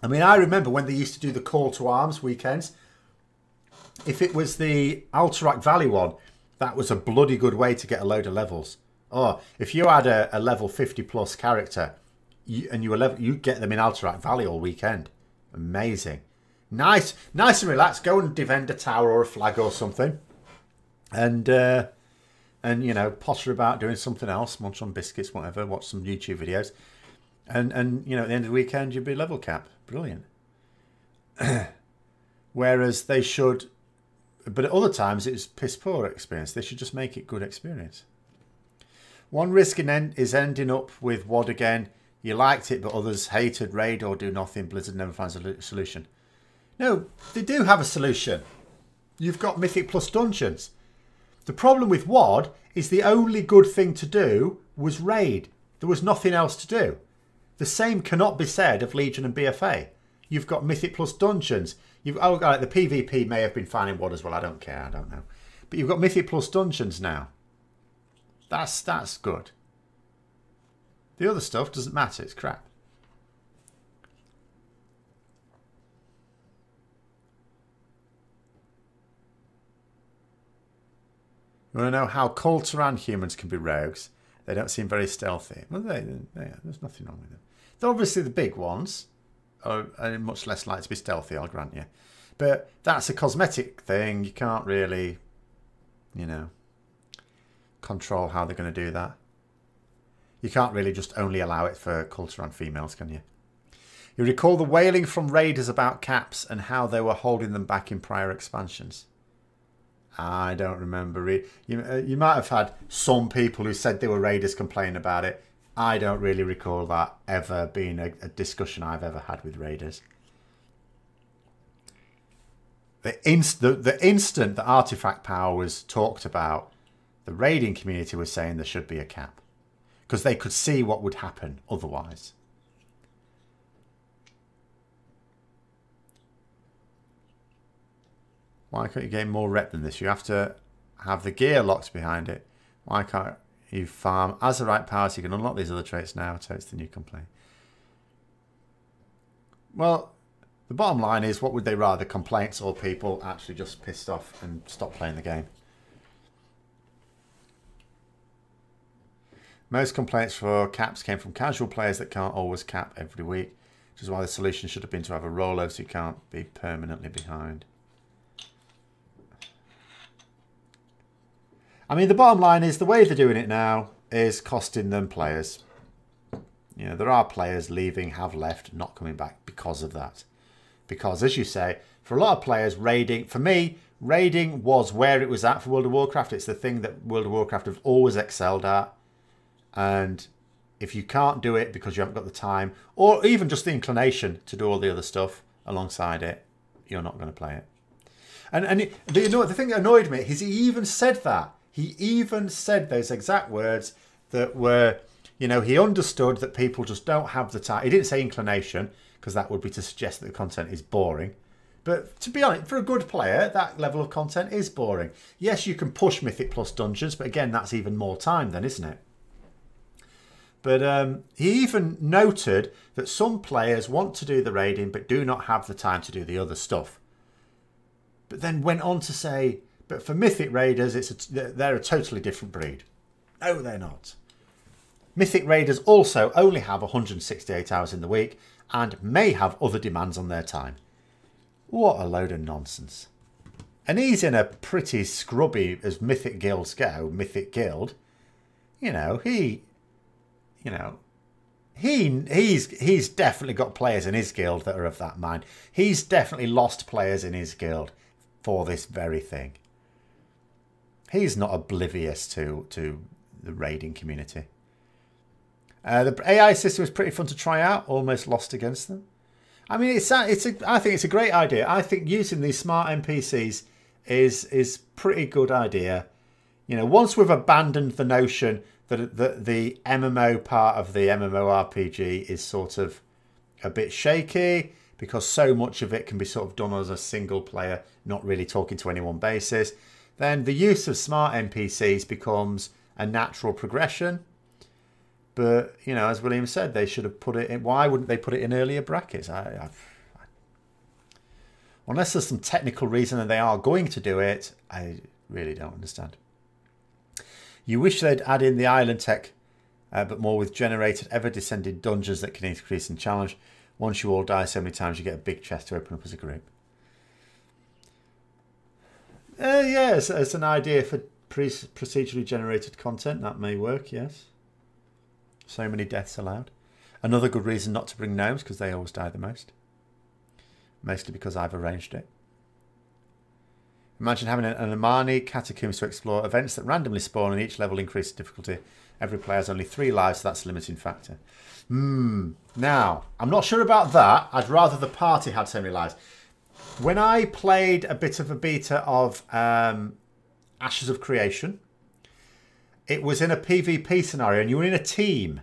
I mean, I remember when they used to do the Call to Arms weekends. If it was the Alterac Valley one, that was a bloody good way to get a load of levels. Oh, if you had a level 50 plus character and you'd get them in Alterac Valley all weekend. Amazing. Nice and relaxed. Go and defend a tower or a flag or something. And you know, potter about doing something else, munch on biscuits, whatever, watch some YouTube videos. And you know, at the end of the weekend, you'd be level cap. Brilliant. Whereas they should, but at other times it's piss poor experience. They should just make it good experience. One risk is ending up with WoD again. You liked it, but others hated raid or do nothing. Blizzard never finds a solution. No, they do have a solution. You've got Mythic Plus dungeons. The problem with WoD is the only good thing to do was raid. There was nothing else to do. The same cannot be said of Legion and BFA. You've got Mythic Plus dungeons. Oh, right, the PvP may have been fine in WoD as well. I don't care. I don't know. But you've got Mythic Plus dungeons now. That's good. The other stuff doesn't matter. It's crap. You want to know how Kulturan humans can be rogues? They don't seem very stealthy. Well, there's nothing wrong with them. They're obviously the big ones are much less likely to be stealthy, I'll grant you. But that's a cosmetic thing. You can't really, you know, control how they're going to do that. You can't really just only allow it for Kulturan females, can you? You recall the wailing from raiders about caps and how they were holding them back in prior expansions. I don't remember. You might have had some people who said they were raiders complain about it. I don't really recall that ever being a discussion I've ever had with raiders. The instant that artifact power was talked about, the raiding community was saying there should be a cap. Because they could see what would happen otherwise. Why can't you gain more rep than this? You have to have the gear locked behind it. Why can't you farm Azerite power so you can unlock these other traits now? So it's the new complaint. Well, the bottom line is, what would they rather? Complaints or people actually just pissed off and stop playing the game? Most complaints for caps came from casual players that can't always cap every week, which is why the solution should have been to have a rollover so you can't be permanently behind. I mean, the bottom line is the way they're doing it now is costing them players. You know, there are players leaving, have left, not coming back because of that. Because, as you say, for a lot of players, raiding, for me, raiding was where it was at for World of Warcraft. It's the thing that World of Warcraft have always excelled at. And if you can't do it because you haven't got the time, or even just the inclination to do all the other stuff alongside it, you're not going to play it. And the thing that annoyed me is he even said that. He even said those exact words that were, you know, he understood that people just don't have the time. He didn't say inclination, because that would be to suggest that the content is boring. But to be honest, for a good player, that level of content is boring. Yes, you can push Mythic Plus dungeons, but again, that's even more time then, isn't it? But he even noted that some players want to do the raiding, but do not have the time to do the other stuff. But then went on to say, but for Mythic Raiders, they're a totally different breed. No, they're not. Mythic Raiders also only have 168 hours in the week and may have other demands on their time. What a load of nonsense. And he's in a pretty scrubby, as Mythic Guilds go, Mythic Guild. You know, he's definitely got players in his guild that are of that mind. He's definitely lost players in his guild for this very thing. He's not oblivious to the raiding community. The AI system is pretty fun to try out. Almost lost against them. I mean, I think it's a great idea. I think using these smart NPCs is pretty good idea. You know, once we've abandoned the notion that the MMO part of the MMORPG is sort of a bit shaky because so much of it can be sort of done as a single player, not really talking to anyone basis, then the use of smart NPCs becomes a natural progression. But, you know, as William said, they should have put it in. Why wouldn't they put it in earlier brackets? Unless there's some technical reason that they are going to do it, I really don't understand. You wish they'd add in the island tech, but more with generated ever-descending dungeons that can increase in challenge. Once you all die so many times, you get a big chest to open up as a group. Yes, as an idea for procedurally generated content, that may work, yes. So many deaths allowed. Another good reason not to bring gnomes, because they always die the most. Mostly because I've arranged it. Imagine having an Amani catacombs to explore, events that randomly spawn and each level increase difficulty. Every player has only 3 lives, so that's a limiting factor. Now, I'm not sure about that. I'd rather the party had so many lives. When I played a bit of a beta of Ashes of Creation, it was in a PvP scenario and you were in a team.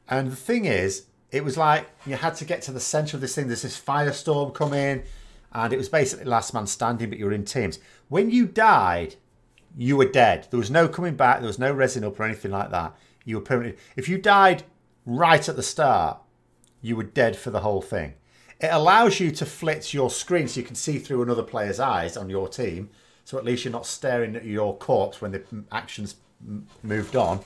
And the thing is, it was like you had to get to the centre of this thing. There's this firestorm coming and it was basically last man standing, but you were in teams. When you died, you were dead. There was no coming back. There was no resin up or anything like that. You were permanently... If you died right at the start, you were dead for the whole thing. It allows you to flit your screen so you can see through another player's eyes on your team. So at least you're not staring at your corpse when the action's moved on.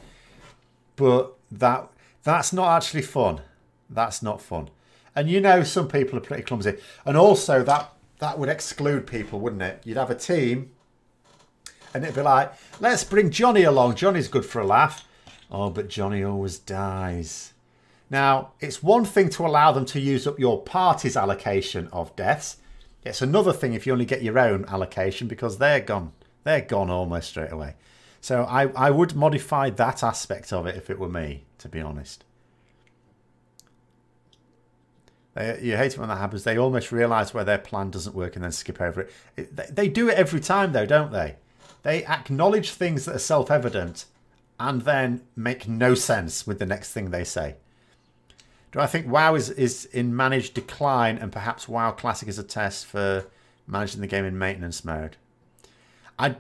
But that's not actually fun. That's not fun. And you know some people are pretty clumsy. And also that would exclude people, wouldn't it? You'd have a team and it'd be like, let's bring Johnny along. Johnny's good for a laugh. Oh, but Johnny always dies. Now, it's one thing to allow them to use up your party's allocation of deaths. It's another thing if you only get your own allocation because they're gone. They're gone almost straight away. So I would modify that aspect of it if it were me, to be honest. You hate it when that happens. They almost realise where their plan doesn't work and then skip over it. They do it every time though, don't they? They acknowledge things that are self-evident and then make no sense with the next thing they say. Do I think WoW is in managed decline and perhaps WoW Classic is a test for managing the game in maintenance mode? I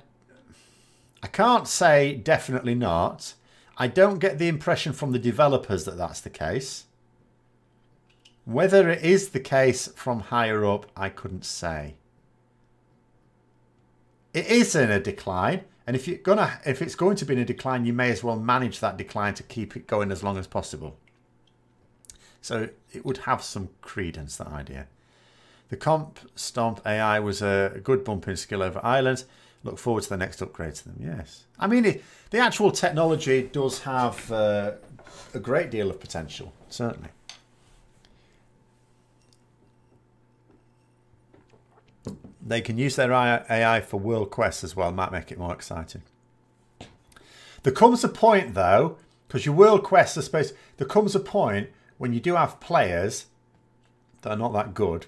can't say definitely not. I don't get the impression from the developers that that's the case. Whether it is the case from higher up, I couldn't say. It is in a decline, and if it's going to be in a decline, you may as well manage that decline to keep it going as long as possible. So it would have some credence, that idea. The Comp Stomp AI was a good bump in skill over Islands. Look forward to the next upgrade to them. Yes. I mean, the actual technology does have a great deal of potential, certainly. They can use their AI for world quests as well. Might make it more exciting. There comes a point, though, because your world quests are supposed... There comes a point when you do have players that are not that good,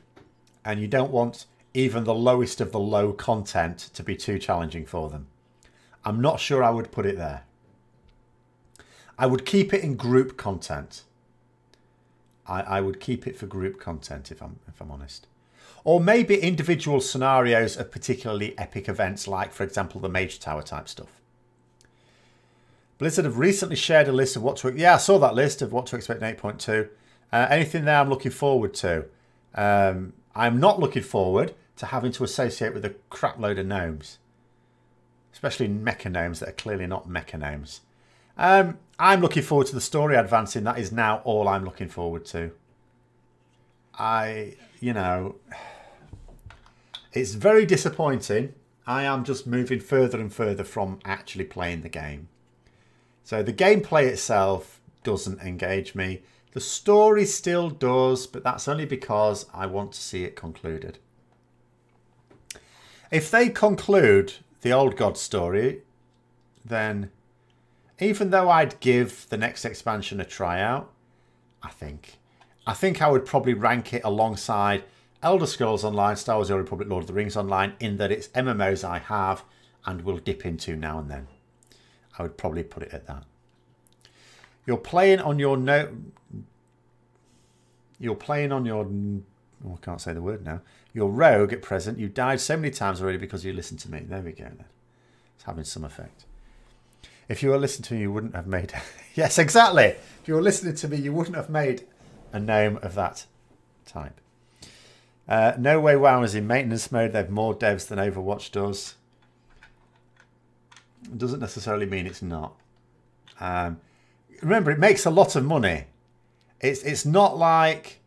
and you don't want even the lowest of the low content to be too challenging for them. I'm not sure I would put it there. I would keep it in group content. I would keep it for group content, if I'm honest. Or maybe individual scenarios of particularly epic events, like, for example, the Mage Tower type stuff. Blizzard have recently shared a list of what to... Yeah, I saw that list of what to expect in 8.2. Anything there I'm looking forward to. I'm not looking forward to having to associate with a crap load of gnomes. Especially mecha gnomes that are clearly not mecha gnomes. I'm looking forward to the story advancing. That is now all I'm looking forward to. You know... It's very disappointing. I am just moving further and further from actually playing the game. So the gameplay itself doesn't engage me. The story still does, but that's only because I want to see it concluded. If they conclude the Old God story, then even though I'd give the next expansion a try out, I think I would probably rank it alongside Elder Scrolls Online, Star Wars: The Old Republic, Lord of the Rings Online, in that it's MMOs I have and will dip into now and then. I would probably put it at that. You're playing on your oh, I can't say the word now. Your rogue at present. You died so many times already because you listened to me. There we go then. It's having some effect. If you were listening to me, you wouldn't have made... Yes, exactly. If you were listening to me, you wouldn't have made a gnome of that type. No way WoW is in maintenance mode. They have more devs than Overwatch does. It doesn't necessarily mean it's not. Remember, it makes a lot of money. It's not like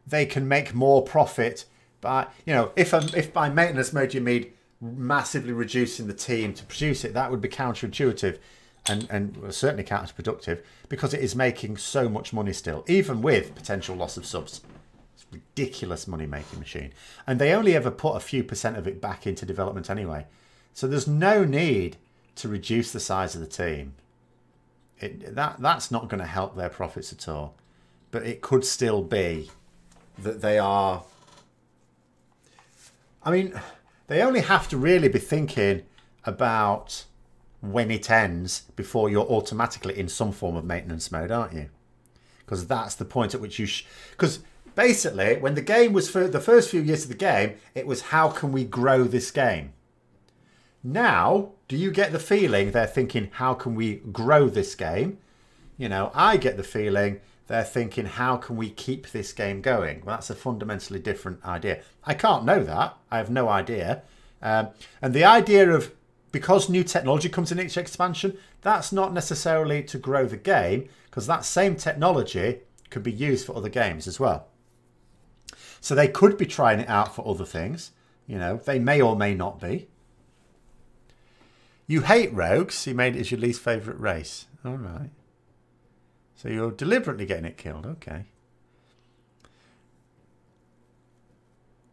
they can make more profit by, you know, if by maintenance mode you mean massively reducing the team to produce it, that would be counterintuitive and certainly counterproductive, because it is making so much money still, even with potential loss of subs. It's a ridiculous money-making machine. And they only ever put a few % of it back into development anyway. So there's no need to reduce the size of the team. That's not going to help their profits at all. But it could still be that they are... I mean, they only have to really be thinking about when it ends before you're automatically in some form of maintenance mode, aren't you? Because that's the point at which you... Because basically, when the game was... For the first few years of the game, it was, how can we grow this game? Now, do you get the feeling they're thinking, how can we grow this game? You know, I get the feeling they're thinking, how can we keep this game going? Well, that's a fundamentally different idea. I can't know that. I have no idea. And the idea of, because new technology comes in each expansion, that's not necessarily to grow the game, because that same technology could be used for other games as well. So they could be trying it out for other things. You know, they may or may not be. You hate rogues. You made it as your least favourite race. All right. So you're deliberately getting it killed. Okay.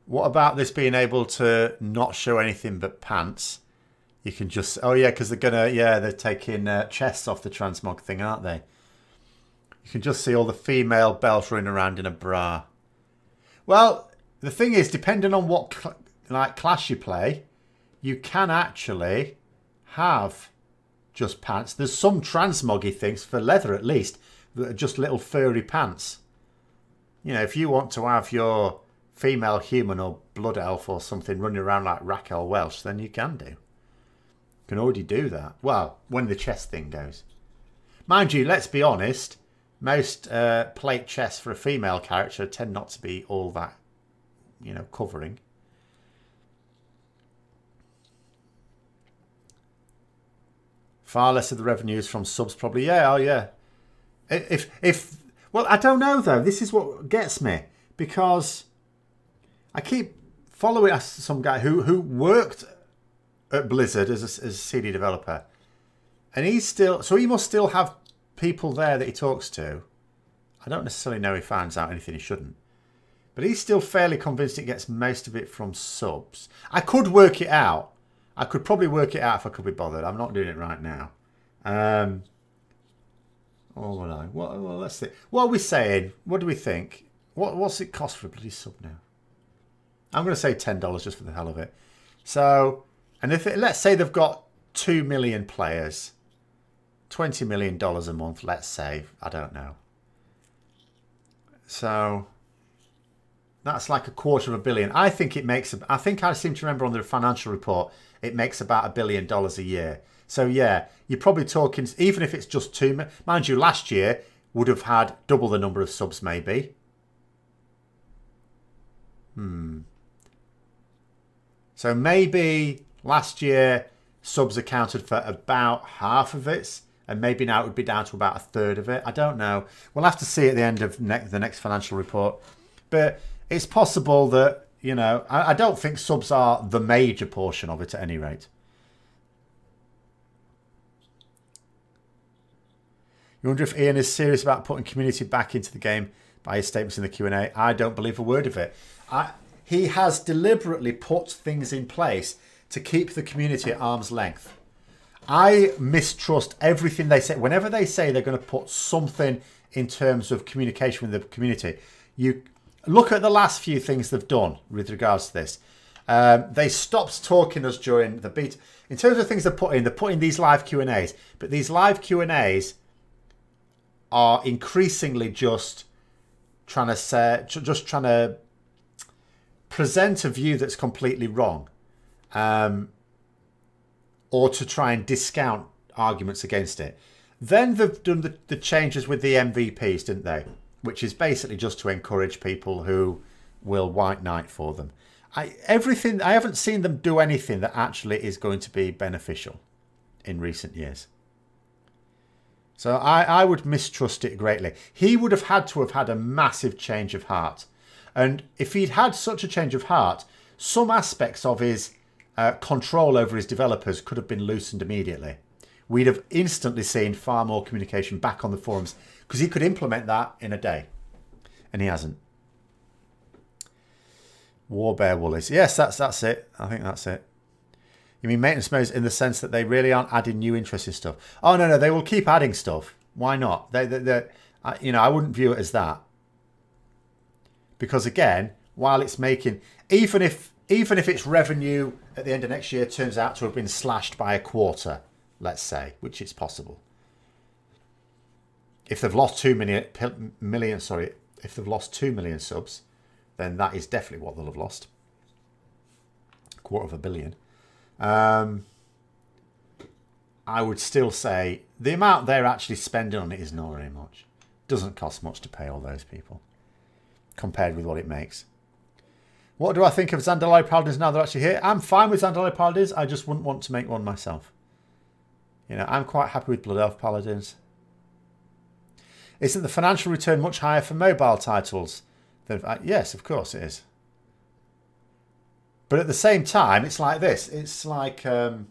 What about this being able to not show anything but pants? You can just... Oh, yeah, because they're going to... Yeah, they're taking chests off the transmog thing, aren't they? You can just see all the female bells running around in a bra. Well, the thing is, depending on what class you play, you can actually have just pants. There's some transmoggy things, for leather at least, that are just little furry pants. You know, if you want to have your female human or blood elf or something running around like Raquel Welch, then you can do. You can already do that. Well, when the chest thing goes. Mind you, let's be honest, most plate chests for a female character tend not to be all that, you know, covering. Far less of the revenues from subs, probably. Yeah, oh yeah. Well, I don't know though. This is what gets me, because I keep following some guy who worked at Blizzard as a CD developer, and he's still, so he must still have people there that he talks to. I don't necessarily know he finds out anything he shouldn't, But he's still fairly convinced it gets most of it from subs. I could work it out. I could probably work it out if I could be bothered. I'm not doing it right now. Or would I? Well, let's see. What are we saying? What do we think? What's it cost for a bloody sub now? I'm going to say $10 just for the hell of it. So, and if let's say they've got 2 million players, $20 million a month, let's say. I don't know. So that's like $250 million. I think it makes. I think I seem to remember on the financial report it makes about $1 billion a year. So yeah, you're probably talking, even if it's just 2. Mind you, last year would have had double the number of subs, maybe. So maybe last year subs accounted for about half of it, and maybe now it would be down to about a third of it. I don't know. We'll have to see at the end of the next financial report. But it's possible that, you know, I don't think subs are the major portion of it at any rate. You wonder if Ian is serious about putting community back into the game by his statements in the Q&A. I don't believe a word of it. He has deliberately put things in place to keep the community at arm's length. I mistrust everything they say. Whenever they say they're going to put something in terms of communication with the community, you look at the last few things they've done with regards to this. They stopped talking us during the beta. In terms of things they're putting these live Q&As. But these live Q&As are increasingly just trying to present a view that's completely wrong, or to try and discount arguments against it. Then they've done the changes with the MVPs, didn't they? Which is basically just to encourage people who will white knight for them. I haven't seen them do anything that actually is going to be beneficial in recent years. So I would mistrust it greatly. He would have had to have had a massive change of heart. And if he'd had such a change of heart, some aspects of his control over his developers could have been loosened immediately. We'd have instantly seen far more communication back on the forums because he could implement that in a day. And he hasn't. Warbear Woolies. Yes, that's it. I think that's it. You mean maintenance modes in the sense that they really aren't adding new interesting stuff? Oh, no, they will keep adding stuff. Why not? You know, I wouldn't view it as that. Because again, while it's making, even if its revenue at the end of next year turns out to have been slashed by a quarter, let's say, which is possible. If they've lost 2 million subs, then that is definitely what they'll have lost. $250 million. I would still say the amount they're actually spending on it is not very much. Doesn't cost much to pay all those people compared with what it makes. What do I think of dazar'alor Paladins now they're actually here? I'm fine with dazar'alor Paladins. I just wouldn't want to make one myself. You know, I'm quite happy with Blood Elf Paladins. Isn't the financial return much higher for mobile titles? Yes, of course it is. But at the same time, it's like this. It's like, you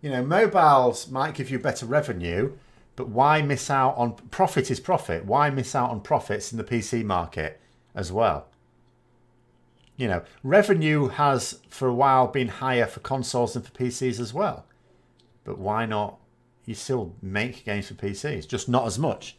know, mobiles might give you better revenue, but why miss out on... Profit is profit. Why miss out on profits in the PC market as well? You know, revenue has for a while been higher for consoles than for PCs as well. But why not? You still make games for PCs, just not as much.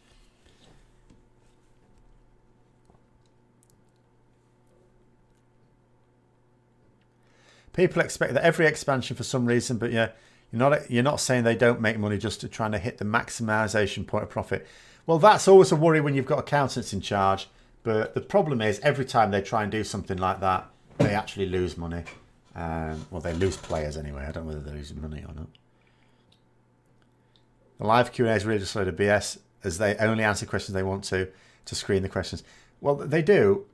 People expect that every expansion for some reason, but yeah, you're not saying they don't make money just to trying to hit the maximization point of profit. Well, that's always a worry when you've got accountants in charge. But the problem is every time they try and do something like that, they actually lose money. Well, they lose players anyway. I don't know whether they're losing money or not. The live Q&A is really just a load of BS, as they only answer questions they want to screen the questions. Well, they do.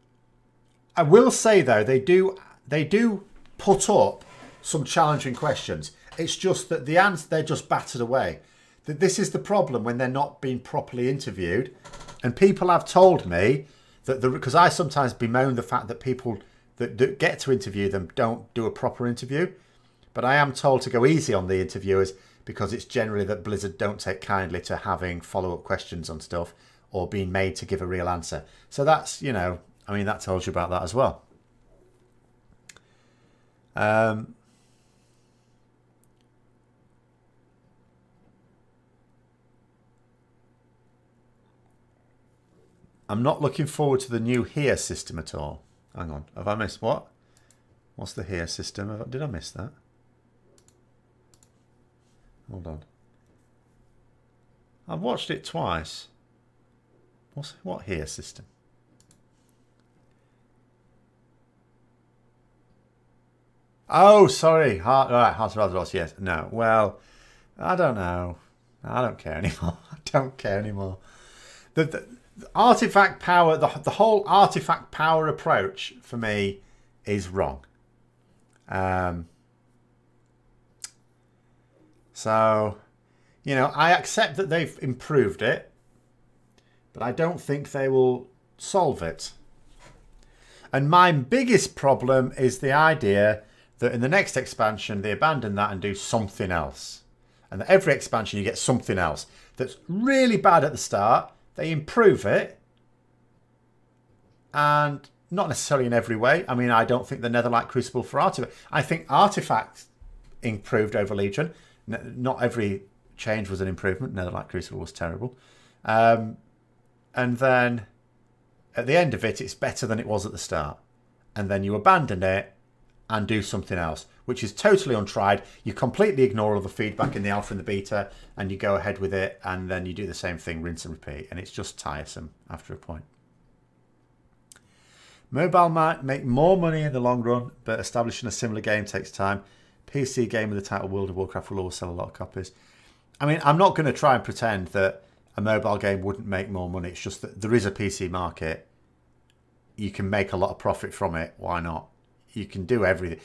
I will say though, they do put up some challenging questions. It's just that the answer, they're just battered away. That this is the problem when they're not being properly interviewed. And people have told me that because I sometimes bemoan the fact that people that get to interview them don't do a proper interview. But I am told to go easy on the interviewers because it's generally that Blizzard don't take kindly to having follow-up questions on stuff or being made to give a real answer. So that's, you know, I mean, that tells you about that as well. I'm not looking forward to the new here system at all. Hang on, have I missed what? What's the here system? Did I miss that? Hold on. I've watched it twice. What here system? Oh, sorry. Heart of Azeroth, yes. No, well, I don't know. I don't care anymore. I don't care anymore. The artifact power, the whole artifact power approach for me is wrong. So, you know, I accept that they've improved it, but I don't think they will solve it. And my biggest problem is the idea that in the next expansion they abandon that and do something else. And that every expansion you get something else that's really bad at the start. They improve it, and not necessarily in every way. I mean, I don't think the Netherlight Crucible for Artifact. I think Artifact improved over Legion. Not every change was an improvement. Netherlight Crucible was terrible. And then at the end of it, it's better than it was at the start. And then you abandon it and do something else, which is totally untried. You completely ignore all the feedback in the alpha and the beta, and you go ahead with it, and then you do the same thing, rinse and repeat, and it's just tiresome after a point. Mobile might make more money in the long run, but establishing a similar game takes time. PC game with the title World of Warcraft will always sell a lot of copies. I mean, I'm not going to try and pretend that a mobile game wouldn't make more money. It's just that there is a PC market. You can make a lot of profit from it. Why not? You can do everything.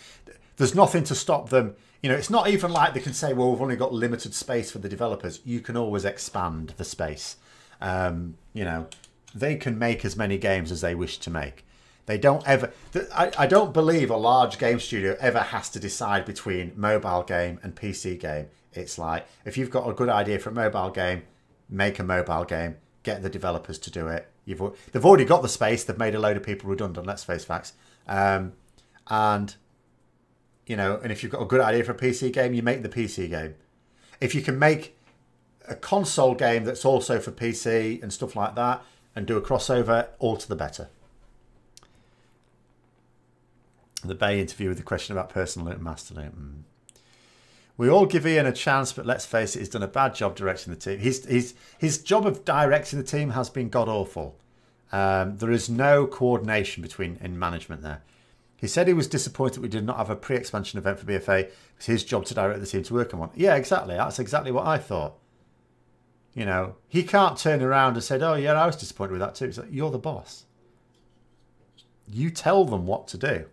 There's nothing to stop them. You know, it's not even like they can say, well, we've only got limited space for the developers. You can always expand the space. You know, they can make as many games as they wish to make. They don't ever... I don't believe a large game studio ever has to decide between mobile game and PC game. It's like, if you've got a good idea for a mobile game, make a mobile game, get the developers to do it. They've already got the space. They've made a load of people redundant, let's face facts. And, you know, and if you've got a good idea for a PC game, you make the PC game. If you can make a console game that's also for PC and stuff like that and do a crossover, all to the better. The Bay interview with the question about personal loot and master loot. We all give Ian a chance, but let's face it, he's done a bad job directing the team. His job of directing the team has been god-awful. There is no coordination in management there. He said he was disappointed we did not have a pre-expansion event for BFA. It's his job to direct the team to work on one. Yeah, exactly. That's exactly what I thought. You know, he can't turn around and say, oh, yeah, I was disappointed with that too. It's like, you're the boss. You tell them what to do.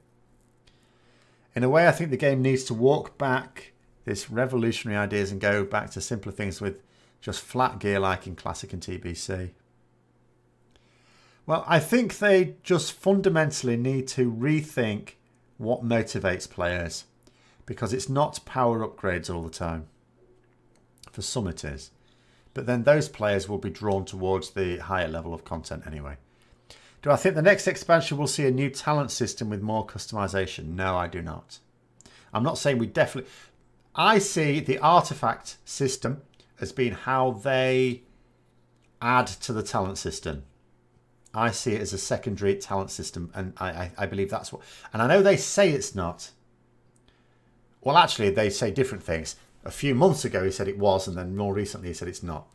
In a way, I think the game needs to walk back this revolutionary ideas and go back to simpler things with just flat gear like in Classic and TBC. Well, I think they just fundamentally need to rethink what motivates players, because it's not power upgrades all the time. For some it is. But then those players will be drawn towards the higher level of content anyway. Do I think the next expansion will see a new talent system with more customization? No, I do not. I'm not saying we definitely... I see the artifact system as being how they add to the talent system. I see it as a secondary talent system, and I believe that's what... And I know they say it's not. Well, actually, they say different things. A few months ago, he said it was, and then more recently, he said it's not.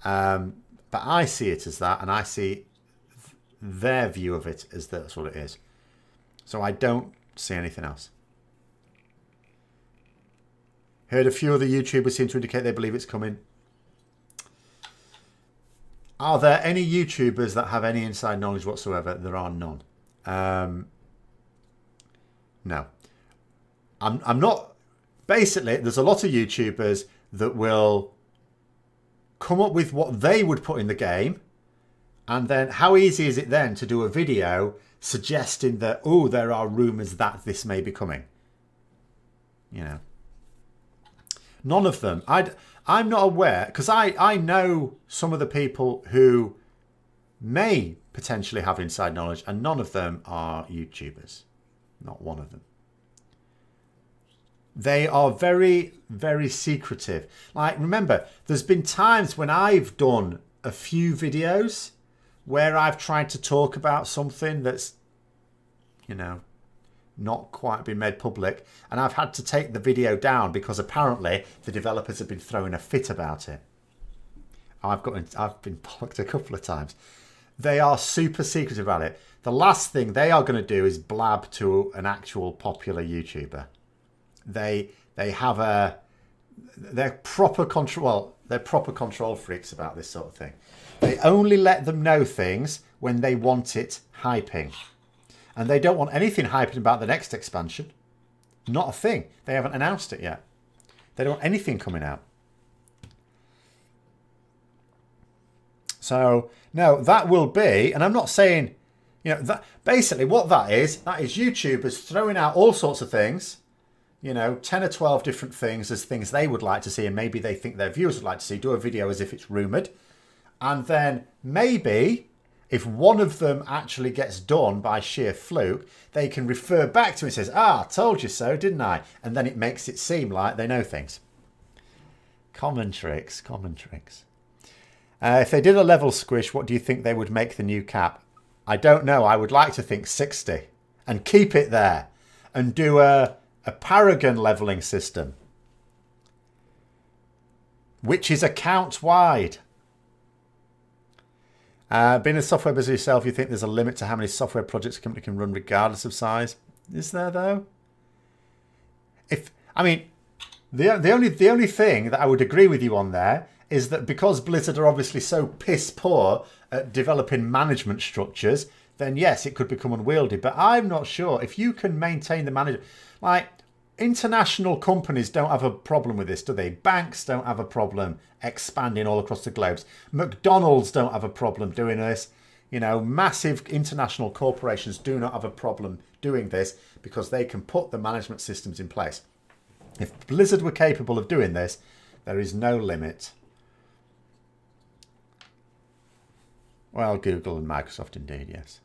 But I see it as that, and I see their view of it as that's what it is. So I don't see anything else. Heard a few other YouTubers seem to indicate they believe it's coming. Are there any YouTubers that have any inside knowledge whatsoever? There are none. No. I'm not... Basically, there's a lot of YouTubers that will come up with what they would put in the game, and then how easy is it then to do a video suggesting that, oh, there are rumours that this may be coming? You know. None of them. I'm not aware, because I know some of the people who may potentially have inside knowledge, and none of them are YouTubers. Not one of them. They are very, very secretive. Like, remember, there's been times when I've done a few videos where I've tried to talk about something that's, you know, not quite been made public, and I've had to take the video down because apparently the developers have been throwing a fit about it. I've been blocked a couple of times. They are super secretive about it. The last thing they are going to do is blab to an actual popular YouTuber. They're proper control. Well, they're proper control freaks about this sort of thing. They only let them know things when they want it hyping, and they don't want anything hyping about the next expansion. Not a thing. They haven't announced it yet. They don't want anything coming out. So no, that will be, and I'm not saying, you know, that basically what that is YouTubers throwing out all sorts of things. You know, 10 or 12 different things as things they would like to see, and maybe they think their viewers would like to see. Do a video as if it's rumoured. And then maybe if one of them actually gets done by sheer fluke, they can refer back to it and says, ah, told you so, didn't I? And then it makes it seem like they know things. Common tricks, common tricks. If they did a level squish, what do you think they would make the new cap? I don't know. I would like to think 60 and keep it there and do a Paragon leveling system, which is account wide. Being a software business yourself, you think there's a limit to how many software projects a company can run regardless of size? Is there though? I mean, the only thing that I would agree with you on there is that because Blizzard are obviously so piss poor at developing management structures, then yes, it could become unwieldy. But I'm not sure if you can maintain the management. Like, international companies don't have a problem with this, do they? Banks don't have a problem expanding all across the globe. McDonald's don't have a problem doing this. You know, massive international corporations do not have a problem doing this because they can put the management systems in place. If Blizzard were capable of doing this, there is no limit. Well, Google and Microsoft indeed, yes.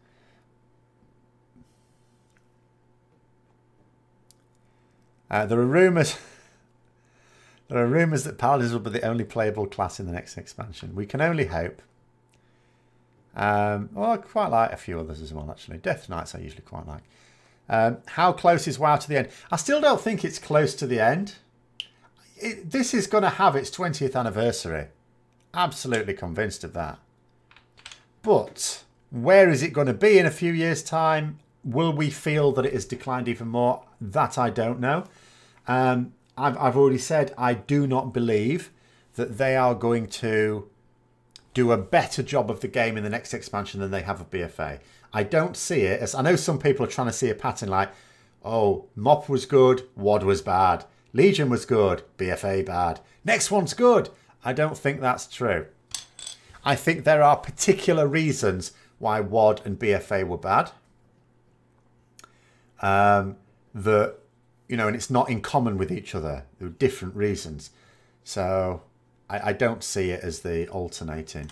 There are rumours that Paladins will be the only playable class in the next expansion. We can only hope. Well, I quite like a few others as well, actually. Death Knights I usually quite like. How close is WoW to the end? I still don't think it's close to the end. This is going to have its 20th anniversary. Absolutely convinced of that. But where is it going to be in a few years' time? Will we feel that it has declined even more? That I don't know. I've already said I do not believe that they are going to do a better job of the game in the next expansion than they have of BFA. I don't see it as, I know some people are trying to see a pattern like, oh, MOP was good, WOD was bad. Legion was good, BFA bad. Next one's good. I don't think that's true. I think there are particular reasons why WOD and BFA were bad. That, you know, and it's not in common with each other. There are different reasons. So I don't see it as the alternating.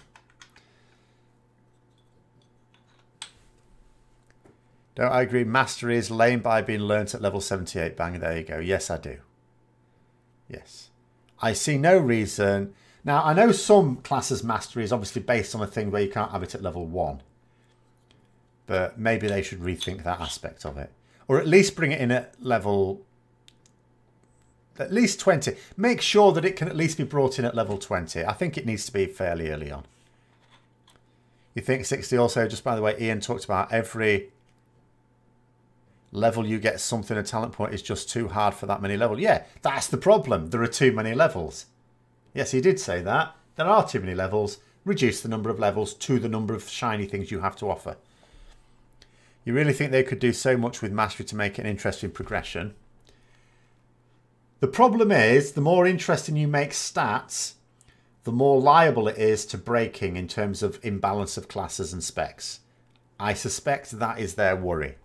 Don't I agree? Mastery is lame by being learnt at level 78. Bang, there you go. Yes, I do. Yes. I see no reason. Now, I know some classes' mastery is obviously based on a thing where you can't have it at level 1. But maybe they should rethink that aspect of it. Or at least bring it in at level... at least 20. Make sure that it can at least be brought in at level 20. I think it needs to be fairly early on. You think 60 also, just by the way, Ian talked about every level you get something, a talent point is just too hard for that many levels. Yeah, that's the problem. There are too many levels. Yes, he did say that. There are too many levels. Reduce the number of levels to the number of shiny things you have to offer. You really think they could do so much with mastery to make it an interesting progression? The problem is, the more interesting you make stats, the more liable it is to breaking in terms of imbalance of classes and specs. I suspect that is their worry.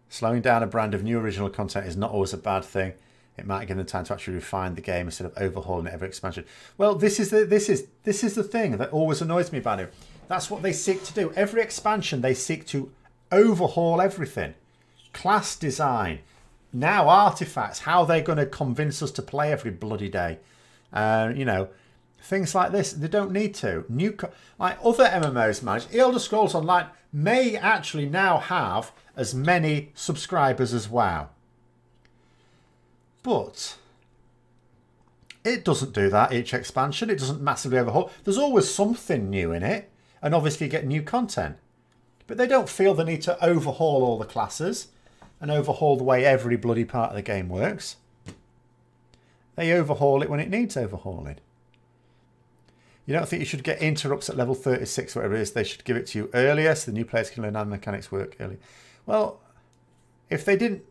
Slowing down a brand of new original content is not always a bad thing. It might give them time to actually refine the game instead of overhauling it every expansion. Well, this is the thing that always annoys me about it. That's what they seek to do. Every expansion, they seek to overhaul everything. Class design, now artifacts, how they're going to convince us to play every bloody day. You know, things like this. They don't need to. Like other MMOs managed, Elder Scrolls Online may actually now have as many subscribers as WoW. But it doesn't do that each expansion. It doesn't massively overhaul. There's always something new in it. And obviously you get new content. But they don't feel the need to overhaul all the classes and overhaul the way every bloody part of the game works. They overhaul it when it needs overhauling. You don't think you should get interrupts at level 36, whatever it is. They should give it to you earlier so the new players can learn how the mechanics work early. Well, if they didn't...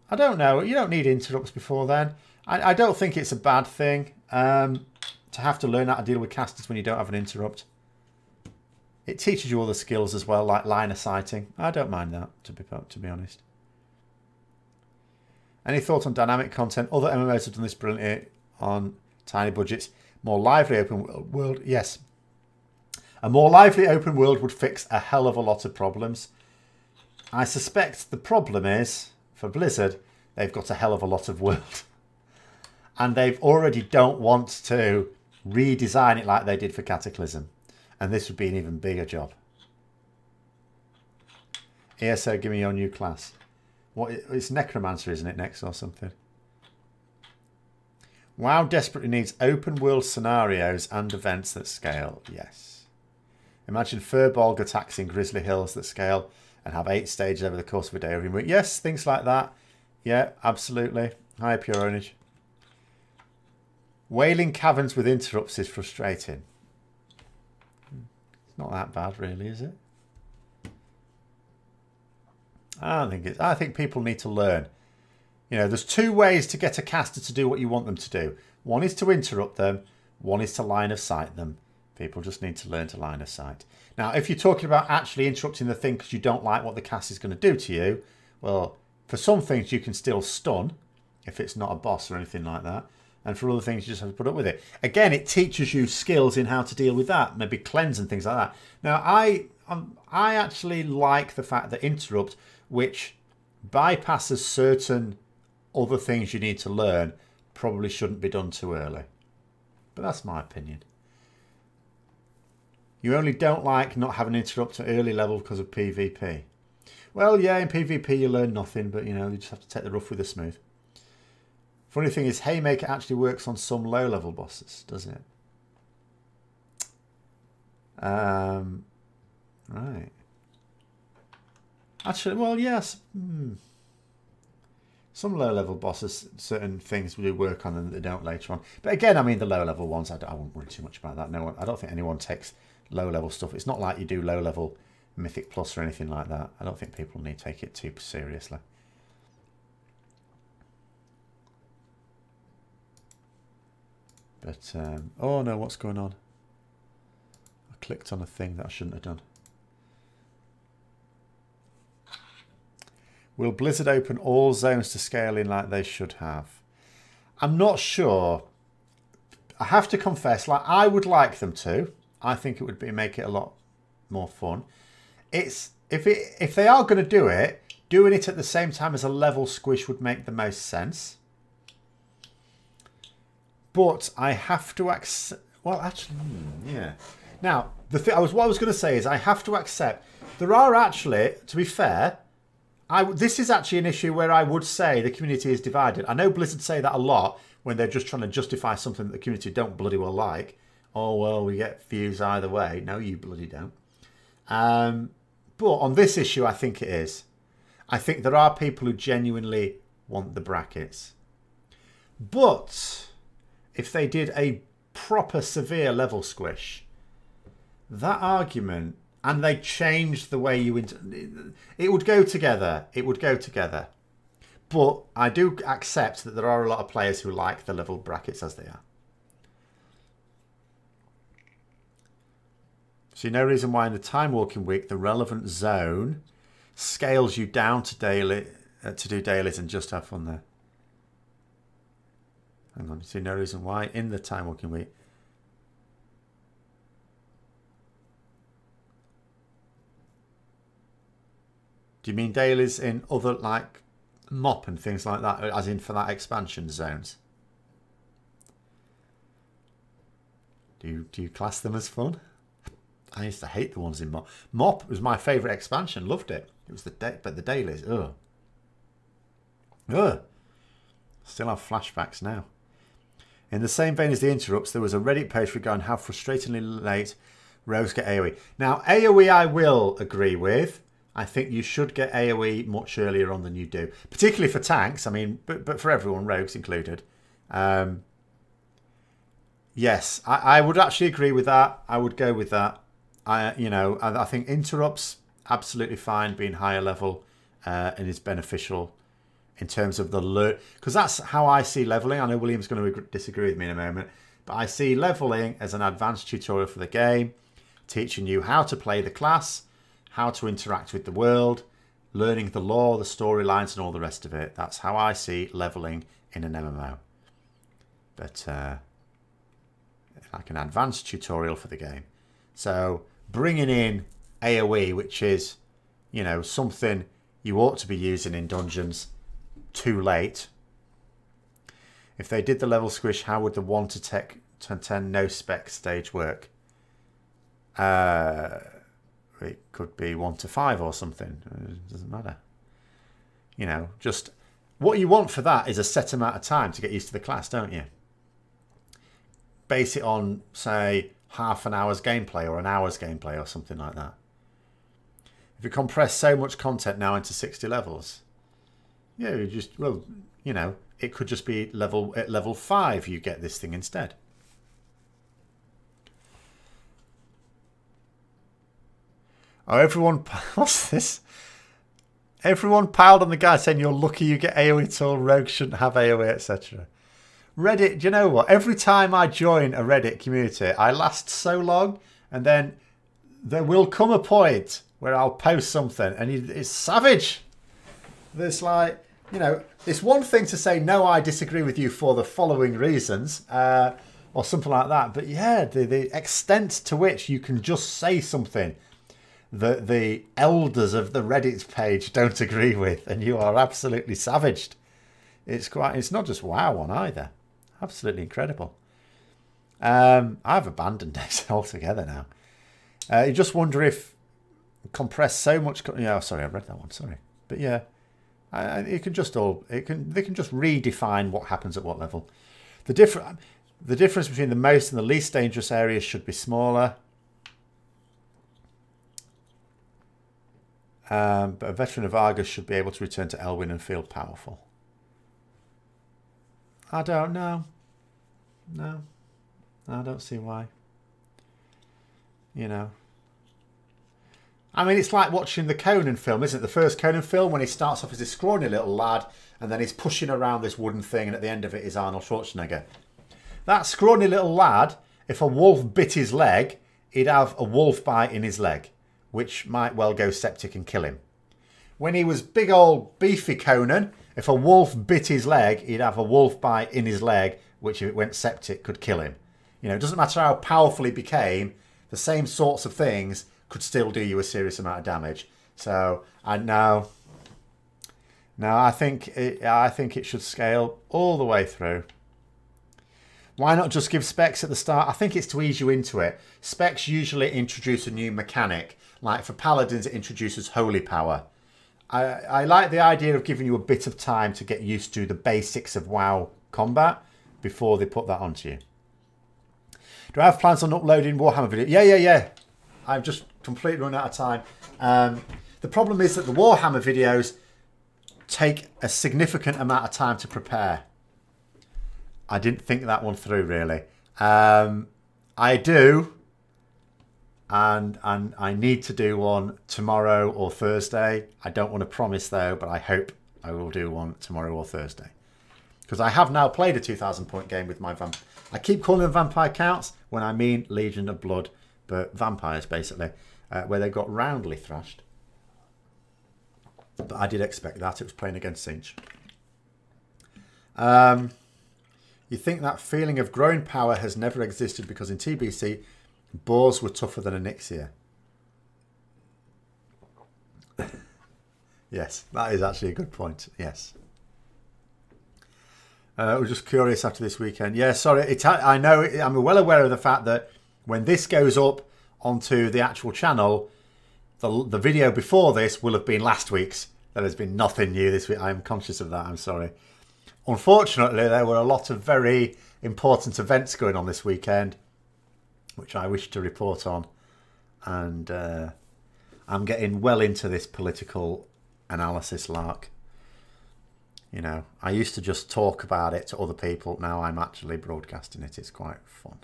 I don't know. You don't need interrupts before then. I don't think it's a bad thing to have to learn how to deal with casters when you don't have an interrupt. It teaches you all the skills as well, like line of sighting. I don't mind that, to be honest. Any thoughts on dynamic content? Other MMOs have done this brilliantly on tiny budgets. More lively open world, yes. A more lively open world would fix a hell of a lot of problems. I suspect the problem is, for Blizzard, they've got a hell of a lot of world. And they've already don't want to redesign it like they did for Cataclysm. And this would be an even bigger job. ESO, give me your new class. What? It's Necromancer, isn't it, next or something? WoW desperately needs open world scenarios and events that scale. Yes. Imagine Furbolg attacks in Grizzly Hills that scale and have 8 stages over the course of a day every week. Yes, things like that. Yeah, absolutely. Hi, Pure Ownage. Wailing caverns with interrupts is frustrating. It's not that bad, really, is it? I think people need to learn. You know, there's 2 ways to get a caster to do what you want them to do. One is to interrupt them. One is to line of sight them. People just need to learn to line of sight. Now, if you're talking about actually interrupting the thing because you don't like what the cast is going to do to you, well, for some things you can still stun if it's not a boss or anything like that. And for other things, you just have to put up with it. Again, it teaches you skills in how to deal with that. Maybe cleanse and things like that. Now, I actually like the fact that interrupt, which bypasses certain other things you need to learn, probably shouldn't be done too early. But that's my opinion. You only don't like not having an interrupt at early level because of PvP. Well, yeah, in PvP you learn nothing, but, you know, you just have to take the rough with the smooth. Funny thing is, Haymaker actually works on some low-level bosses, doesn't it? Right. Actually, well, yes. Some low-level bosses, certain things we do work on and they don't later on. But again, I mean, the low-level ones, I won't worry too much about that. No one, I don't think anyone takes low-level stuff. It's not like you do low-level Mythic Plus or anything like that. I don't think people need to take it too seriously. But, oh no, what's going on? I clicked on a thing that I shouldn't have done. Will Blizzard open all zones to scale in like they should have? I'm not sure. I have to confess, like, I would like them to. I think it would make it a lot more fun. It's if they are going to do it, doing it at the same time as a level squish would make the most sense. But I have to accept... Well, actually, yeah. Now, what I was going to say is I have to accept there are actually, to be fair, this is actually an issue where I would say the community is divided. I know Blizzard say that a lot when they're just trying to justify something that the community don't bloody well like. Oh, well, we get views either way. No, you bloody don't. But on this issue, I think it is. I think there are people who genuinely want the brackets. But... if they did a proper severe level squish, that argument, and they changed the way you... it would go together. It would go together. But I do accept that there are a lot of players who like the level brackets as they are. See no reason why in the Time Walking week, the relevant zone scales you down to daily, to do dailies and just have fun there. Hang on, you see no reason why in the time working week. Do you mean dailies in other, like, mop and things like that, as in for that expansion zones? Do you class them as fun? I used to hate the ones in mop. Mop was my favourite expansion. Loved it. It was but the dailies, ugh. Ugh. Still have flashbacks now. In the same vein as the interrupts, there was a Reddit post regarding how frustratingly late rogues get AoE. Now, AoE I will agree with. I think you should get AoE much earlier on than you do. Particularly for tanks, I mean, but for everyone, rogues included. Yes, I would actually agree with that. I would go with that. I think interrupts, absolutely fine, being higher level and is beneficial in terms of the learn, because that's how I see leveling. I know William's going to disagree with me in a moment, but I see leveling as an advanced tutorial for the game, teaching you how to play the class, how to interact with the world, learning the lore, the storylines, and all the rest of it. That's how I see leveling in an MMO. But like an advanced tutorial for the game. So bringing in AoE, which is, you know, something you ought to be using in dungeons, too late. If they did the level squish, how would the 1 to 10 no spec stage work? It could be 1 to 5 or something. It doesn't matter. You know, just what you want for that is a set amount of time to get used to the class, don't you? Base it on, say, half an hour's gameplay or an hour's gameplay or something like that. If you compress so much content now into 60 levels, yeah, you just, well, you know, it could just be at level 5 you get this thing instead. Oh, everyone, what's this? Everyone piled on the guy saying you're lucky you get AoE till rogues shouldn't have AoE, etc. Reddit, do you know what? Every time I join a Reddit community, I last so long, and then there will come a point where I'll post something, and it's savage. There's like, you know, it's one thing to say, no, I disagree with you for the following reasons, or something like that. But yeah, the extent to which you can just say something that the elders of the Reddit page don't agree with, and you are absolutely savaged. It's not just WoW one either. Absolutely incredible. I've abandoned it altogether now. You just wonder if compress so much. Yeah, sorry, I read that one. Sorry, but yeah, it can just they can just redefine what happens at what level. The difference between the most and the least dangerous areas should be smaller. But a veteran of Argus should be able to return to Elwyn and feel powerful. I don't know. No, I don't see why. You know. I mean, it's like watching the Conan film, isn't it? The first Conan film, when he starts off as a scrawny little lad, and then he's pushing around this wooden thing, and at the end of it is Arnold Schwarzenegger. That scrawny little lad, if a wolf bit his leg, he'd have a wolf bite in his leg, which might well go septic and kill him. When he was big old beefy Conan, if a wolf bit his leg, he'd have a wolf bite in his leg, which if it went septic could kill him. You know, it doesn't matter how powerful he became, the same sorts of things could still do you a serious amount of damage. So I think it should scale all the way through. Why not just give specs at the start? I think it's to ease you into it. Specs usually introduce a new mechanic. Like for Paladins, it introduces Holy Power. I like the idea of giving you a bit of time to get used to the basics of WoW combat before they put that onto you. Do I have plans on uploading Warhammer videos? Yeah. I've just completely run out of time. The problem is that the Warhammer videos take a significant amount of time to prepare. I didn't think that one through, really. I do. And I need to do one tomorrow or Thursday. I don't want to promise, though, but I hope I will do one tomorrow or Thursday. Because I have now played a 2,000 point game with my vampire. I keep calling them vampire counts when I mean Legion of Blood, but vampires, basically, where they got roundly thrashed. But I did expect that. It was playing against Sinch. You think that feeling of growing power has never existed because in TBC, boars were tougher than Onyxia. Yes, that is actually a good point. Yes. I was just curious after this weekend. Yeah, sorry. I know. I'm well aware of the fact that when this goes up onto the actual channel, the video before this will have been last week's. There has been nothing new this week. I'm conscious of that. I'm sorry. Unfortunately, there were a lot of very important events going on this weekend, which I wish to report on. And I'm getting well into this political analysis lark. You know, I used to just talk about it to other people. Now I'm actually broadcasting it. It's quite fun.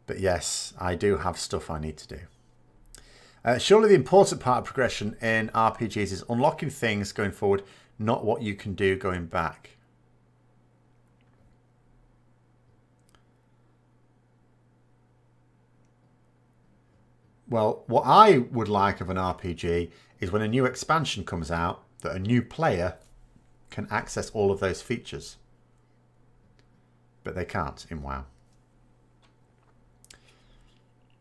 But yes, I do have stuff I need to do. Surely the important part of progression in RPGs is unlocking things going forward, not what you can do going back. Well, what I would like of an RPG is when a new expansion comes out, that a new player can access all of those features. But they can't in WoW.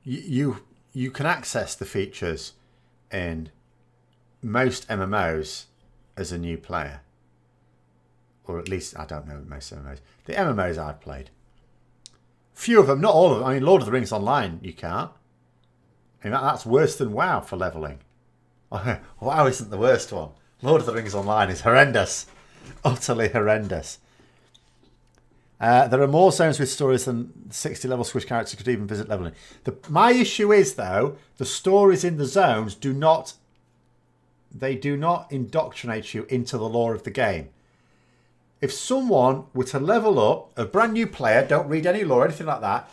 You can access the features in most MMOs as a new player. Or at least, I don't know most MMOs. The MMOs I've played. Few of them, not all of them. I mean, Lord of the Rings Online, you can't. I mean, that's worse than WoW for leveling. WoW isn't the worst one. Lord of the Rings Online is horrendous. Utterly horrendous. There are more zones with stories than 60 level Squish characters could even visit leveling. My issue is, though, the stories in the zones do not indoctrinate you into the lore of the game. If someone were to level up, a brand new player, don't read any lore, anything like that,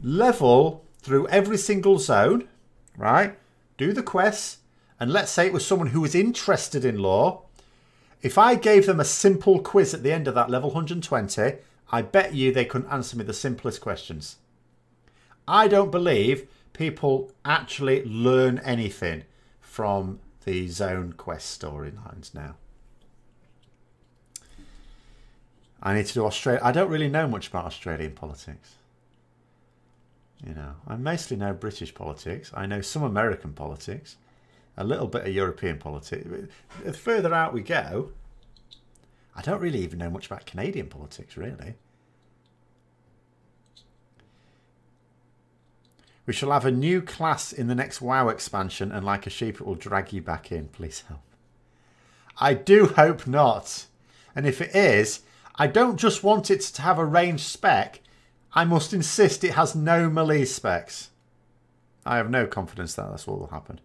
level through every single zone, right? Do the quests, and let's say it was someone who was interested in lore. If I gave them a simple quiz at the end of that level 120, I bet you they couldn't answer me the simplest questions. I don't believe people actually learn anything from the zone quest storylines now. I need to do Australia. I don't really know much about Australian politics. You know, I mostly know British politics. I know some American politics. A little bit of European politics. The further out we go, I don't really even know much about Canadian politics, really. We shall have a new class in the next WoW expansion, and like a sheep it will drag you back in. Please help. I do hope not. And if it is, I don't just want it to have a ranged spec. I must insist it has no melee specs. I have no confidence that that's what will happen.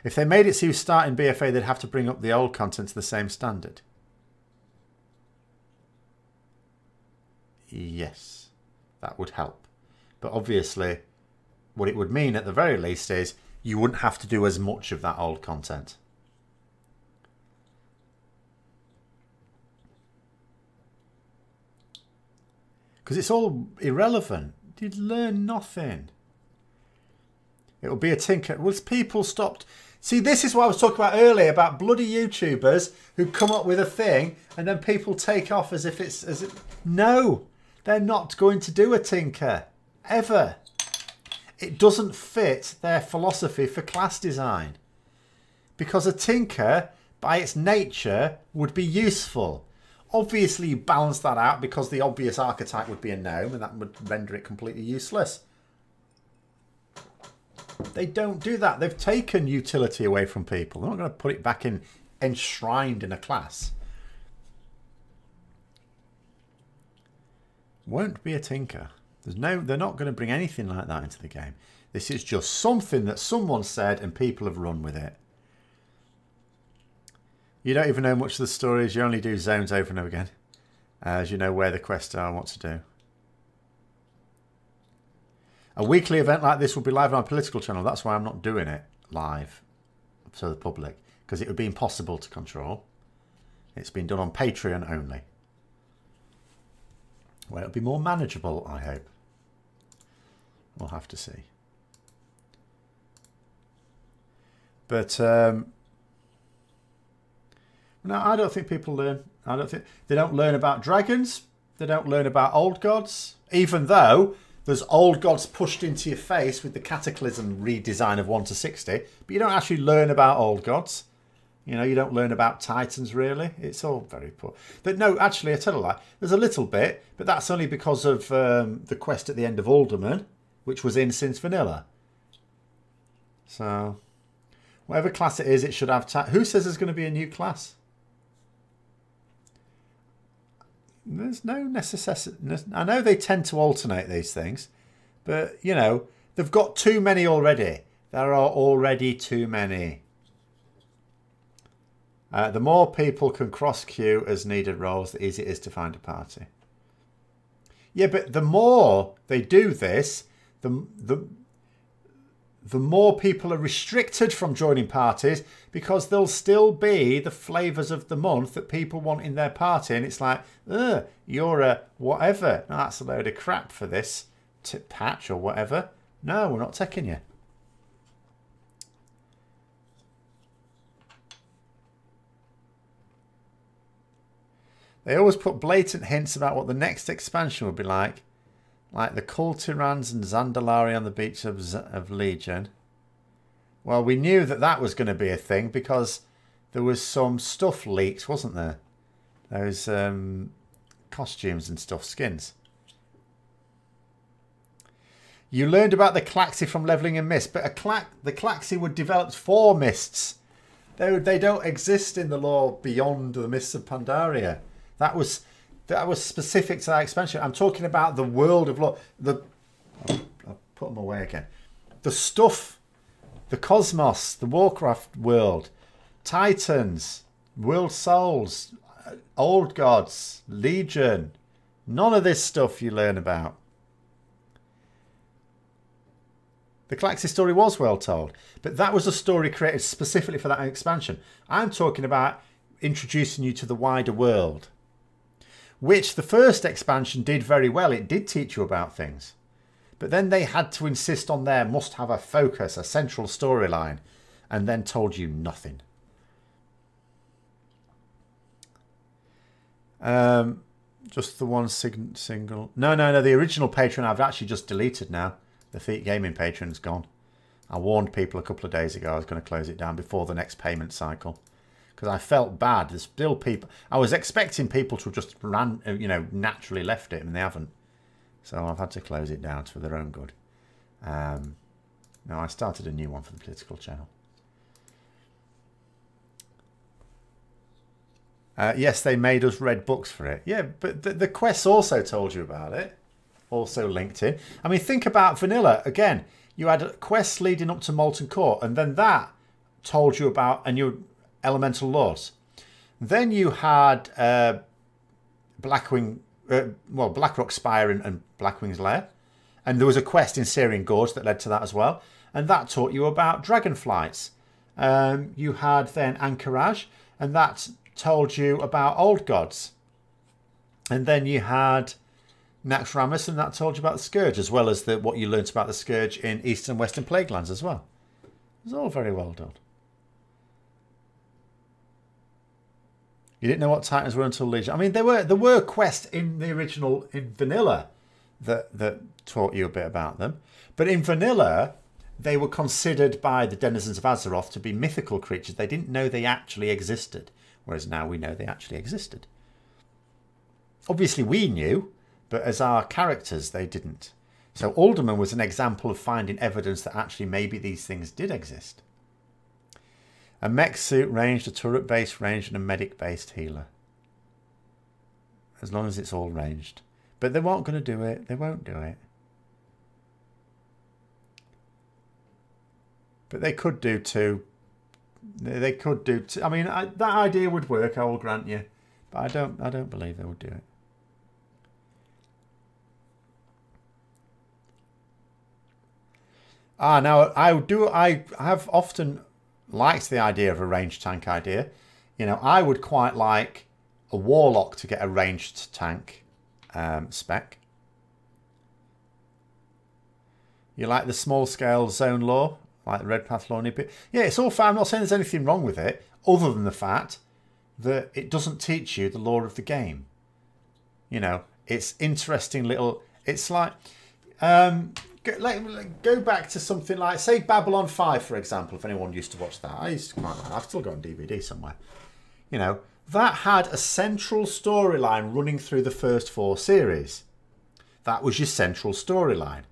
If they made it so you start in BFA, they'd have to bring up the old content to the same standard. Yes, that would help. But obviously, what it would mean at the very least is you wouldn't have to do as much of that old content. Because it's all irrelevant. You'd learn nothing. It will be a tinker. Once people stopped... See, this is what I was talking about earlier, about bloody YouTubers who come up with a thing and then people take off as if it's... No, they're not going to do a tinker. Ever. It doesn't fit their philosophy for class design. Because a tinker, by its nature, would be useful. Obviously, you balance that out because the obvious archetype would be a gnome and that would render it completely useless. They don't do that. They've taken utility away from people. They're not going to put it back in enshrined in a class. Won't be a tinker. They're not going to bring anything like that into the game. This is just something that someone said and people have run with it. You don't even know much of the stories. You only do zones over and over again. As you know where the quests are and what to do. A weekly event like this will be live on our political channel. That's why I'm not doing it live to the public. Because it would be impossible to control. It's been done on Patreon only. Well, it'll be more manageable, I hope. We'll have to see. But no, I don't think people learn. I don't think they don't learn about dragons. They don't learn about old gods, even though there's old gods pushed into your face with the Cataclysm redesign of 1 to 60, but you don't actually learn about old gods. You know, you don't learn about Titans, really. It's all very poor. But no, actually, I tell you that. There's a little bit, but that's only because of the quest at the end of Alderman, which was in since vanilla. So, whatever class it is, it should have... Who says there's going to be a new class? There's no necessity. I know they tend to alternate these things, but, you know, they've got too many already. There are already too many. The more people can cross-queue as needed roles, the easier it is to find a party. Yeah, but the more they do this, the more people are restricted from joining parties, because there'll still be the flavours of the month that people want in their party. And it's like, you're a whatever. No, that's a load of crap for this patch or whatever. No, we're not taking you. They always put blatant hints about what the next expansion would be like the Kultirans and Zandalari on the beach of Legion. Well, we knew that that was going to be a thing because there was some stuff leaks, wasn't there? Those costumes and stuff, skins. You learned about the Klaxi from leveling in Mist, but the Klaxi were developed for Mists. They don't exist in the lore beyond the Mists of Pandaria. That was specific to that expansion. I'm talking about the world of lore. I'll put them away again. The stuff, the cosmos, the Warcraft world, Titans, World Souls, Old Gods, Legion. None of this stuff you learn about. The Klaxi story was well told, but that was a story created specifically for that expansion. I'm talking about introducing you to the wider world, which the first expansion did very well. It did teach you about things. But then they had to insist on there must have a focus, a central storyline, and then told you nothing. Just the one single... No, the original Patreon I've actually just deleted now. The Thete Gaming Patreon's gone. I warned people a couple of days ago I was going to close it down before the next payment cycle. Because I felt bad. There's still people. I was expecting people to just naturally left it, and they haven't. So I've had to close it down for their own good. No, I started a new one for the political channel. Yes, they made us read books for it. Yeah, but the quests also told you about it. Also linked in. I mean, think about vanilla. Again, you had quests leading up to Molten Core, and then that told you about a new elemental laws. Then you had Blackrock Spire and Blackwing's Lair, and there was a quest in Syrian Gorge that led to that as well, and that taught you about dragonflights. You had then Anchorage, and that told you about old gods, and then you had Naxxramas, and that told you about the Scourge, as well as what you learnt about the Scourge in Eastern and Western Plaguelands as well. It was all very well done. You didn't know what Titans were until Legion. I mean, there were quests in the original, in vanilla, that taught you a bit about them. But in vanilla, they were considered by the denizens of Azeroth to be mythical creatures. They didn't know they actually existed. Whereas now we know they actually existed. Obviously we knew, but as our characters, they didn't. So Alderman was an example of finding evidence that actually maybe these things did exist. A mech suit ranged, a turret-based ranged, and a medic-based healer. As long as it's all ranged. But they weren't going to do it. They won't do it. But they could do two. They could do two. I mean, that idea would work, I will grant you. But I don't believe they would do it. Now, I have often liked the idea of a ranged tank idea. You know, I would quite like a warlock to get a ranged tank spec. You like the small scale zone lore, like the Red Path lore? Yeah, it's all fine. I'm not saying there's anything wrong with it, other than the fact that it doesn't teach you the lore of the game. You know, It's interesting little... It's like... go back to something like, say, Babylon 5, for example, if anyone used to watch that. I used to quite like that. I've still got on DVD somewhere. You know, that had a central storyline running through the first 4 series. That was your central storyline.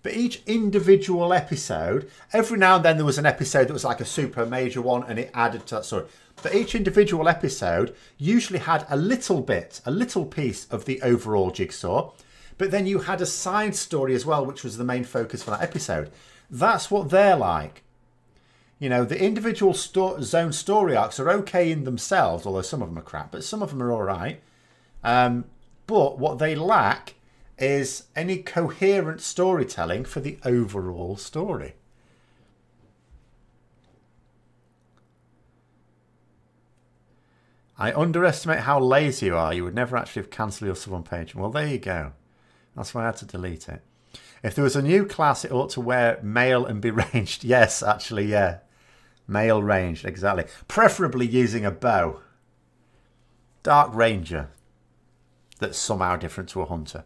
But each individual episode, every now and then there was an episode that was like a super major one and it added to that story. But each individual episode usually had a little bit, a little piece of the overall jigsaw. But then you had a side story as well, which was the main focus for that episode. That's what they're like. You know, the individual zone story arcs are okay in themselves, although some of them are crap, but some of them are all right. But what they lack is any coherent storytelling for the overall story. I underestimate how lazy you are. You would never actually have cancelled your sub on page. Well, there you go. That's why I had to delete it. If there was a new class, it ought to wear mail and be ranged. Yes, actually, yeah. Mail ranged, exactly. Preferably using a bow. Dark Ranger. That's somehow different to a hunter.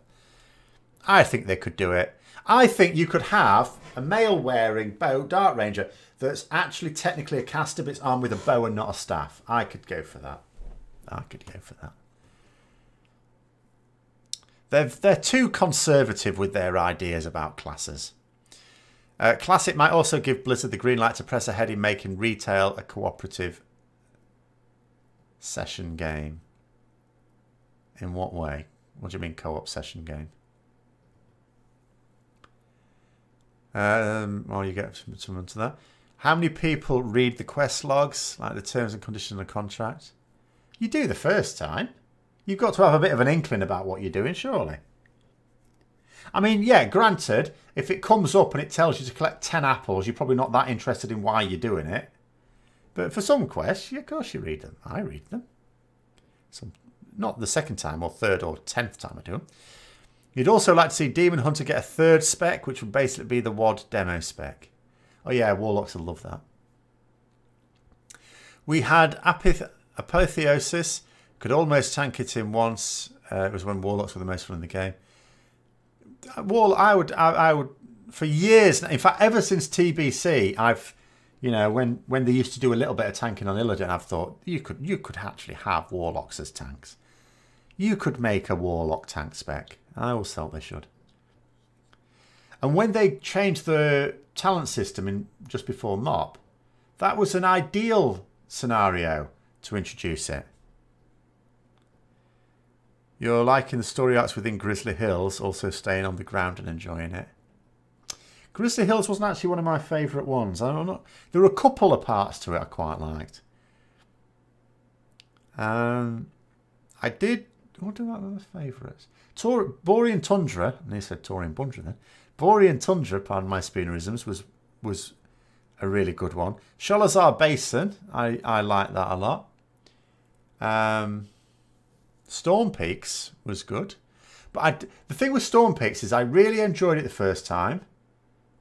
I think they could do it. I think you could have a mail-wearing bow Dark Ranger that's actually technically a caster, but it's armed with a bow and not a staff. I could go for that. I could go for that. They're too conservative with their ideas about classes. Classic might also give Blizzard the green light to press ahead in making retail a cooperative session game. In what way? What do you mean co-op session game? Well, you get someone to that. How many people read the quest logs, like the terms and conditions of the contract? You do the first time. You've got to have a bit of an inkling about what you're doing, surely. I mean, yeah, granted, if it comes up and it tells you to collect 10 apples, you're probably not that interested in why you're doing it. But for some quests, yeah, of course you read them. I read them. Not the second time or third or 10th time I do them. You'd also like to see Demon Hunter get a third spec, which would basically be the WoD demo spec. Oh yeah, Warlocks will love that. We had Apotheosis. Could almost tank it in once. It was when Warlocks were the most fun in the game. I would, for years, in fact, ever since TBC, I've, you know, when they used to do a little bit of tanking on Illidan, I've thought you could actually have Warlocks as tanks. You could make a Warlock tank spec. I always felt they should. And when they changed the talent system in just before MOP, that was an ideal scenario to introduce it. You're liking the story arcs within Grizzly Hills, also staying on the ground and enjoying it. Grizzly Hills wasn't actually one of my favourite ones. I don't know. There were a couple of parts to it I quite liked. I did. What do I have as favourites? Borean Tundra. And they said Taurian Bundra then. Borean Tundra, pardon my spoonerisms, was a really good one. Sholazar Basin. I like that a lot. Storm Peaks was good. But the thing with Storm Peaks is I really enjoyed it the first time.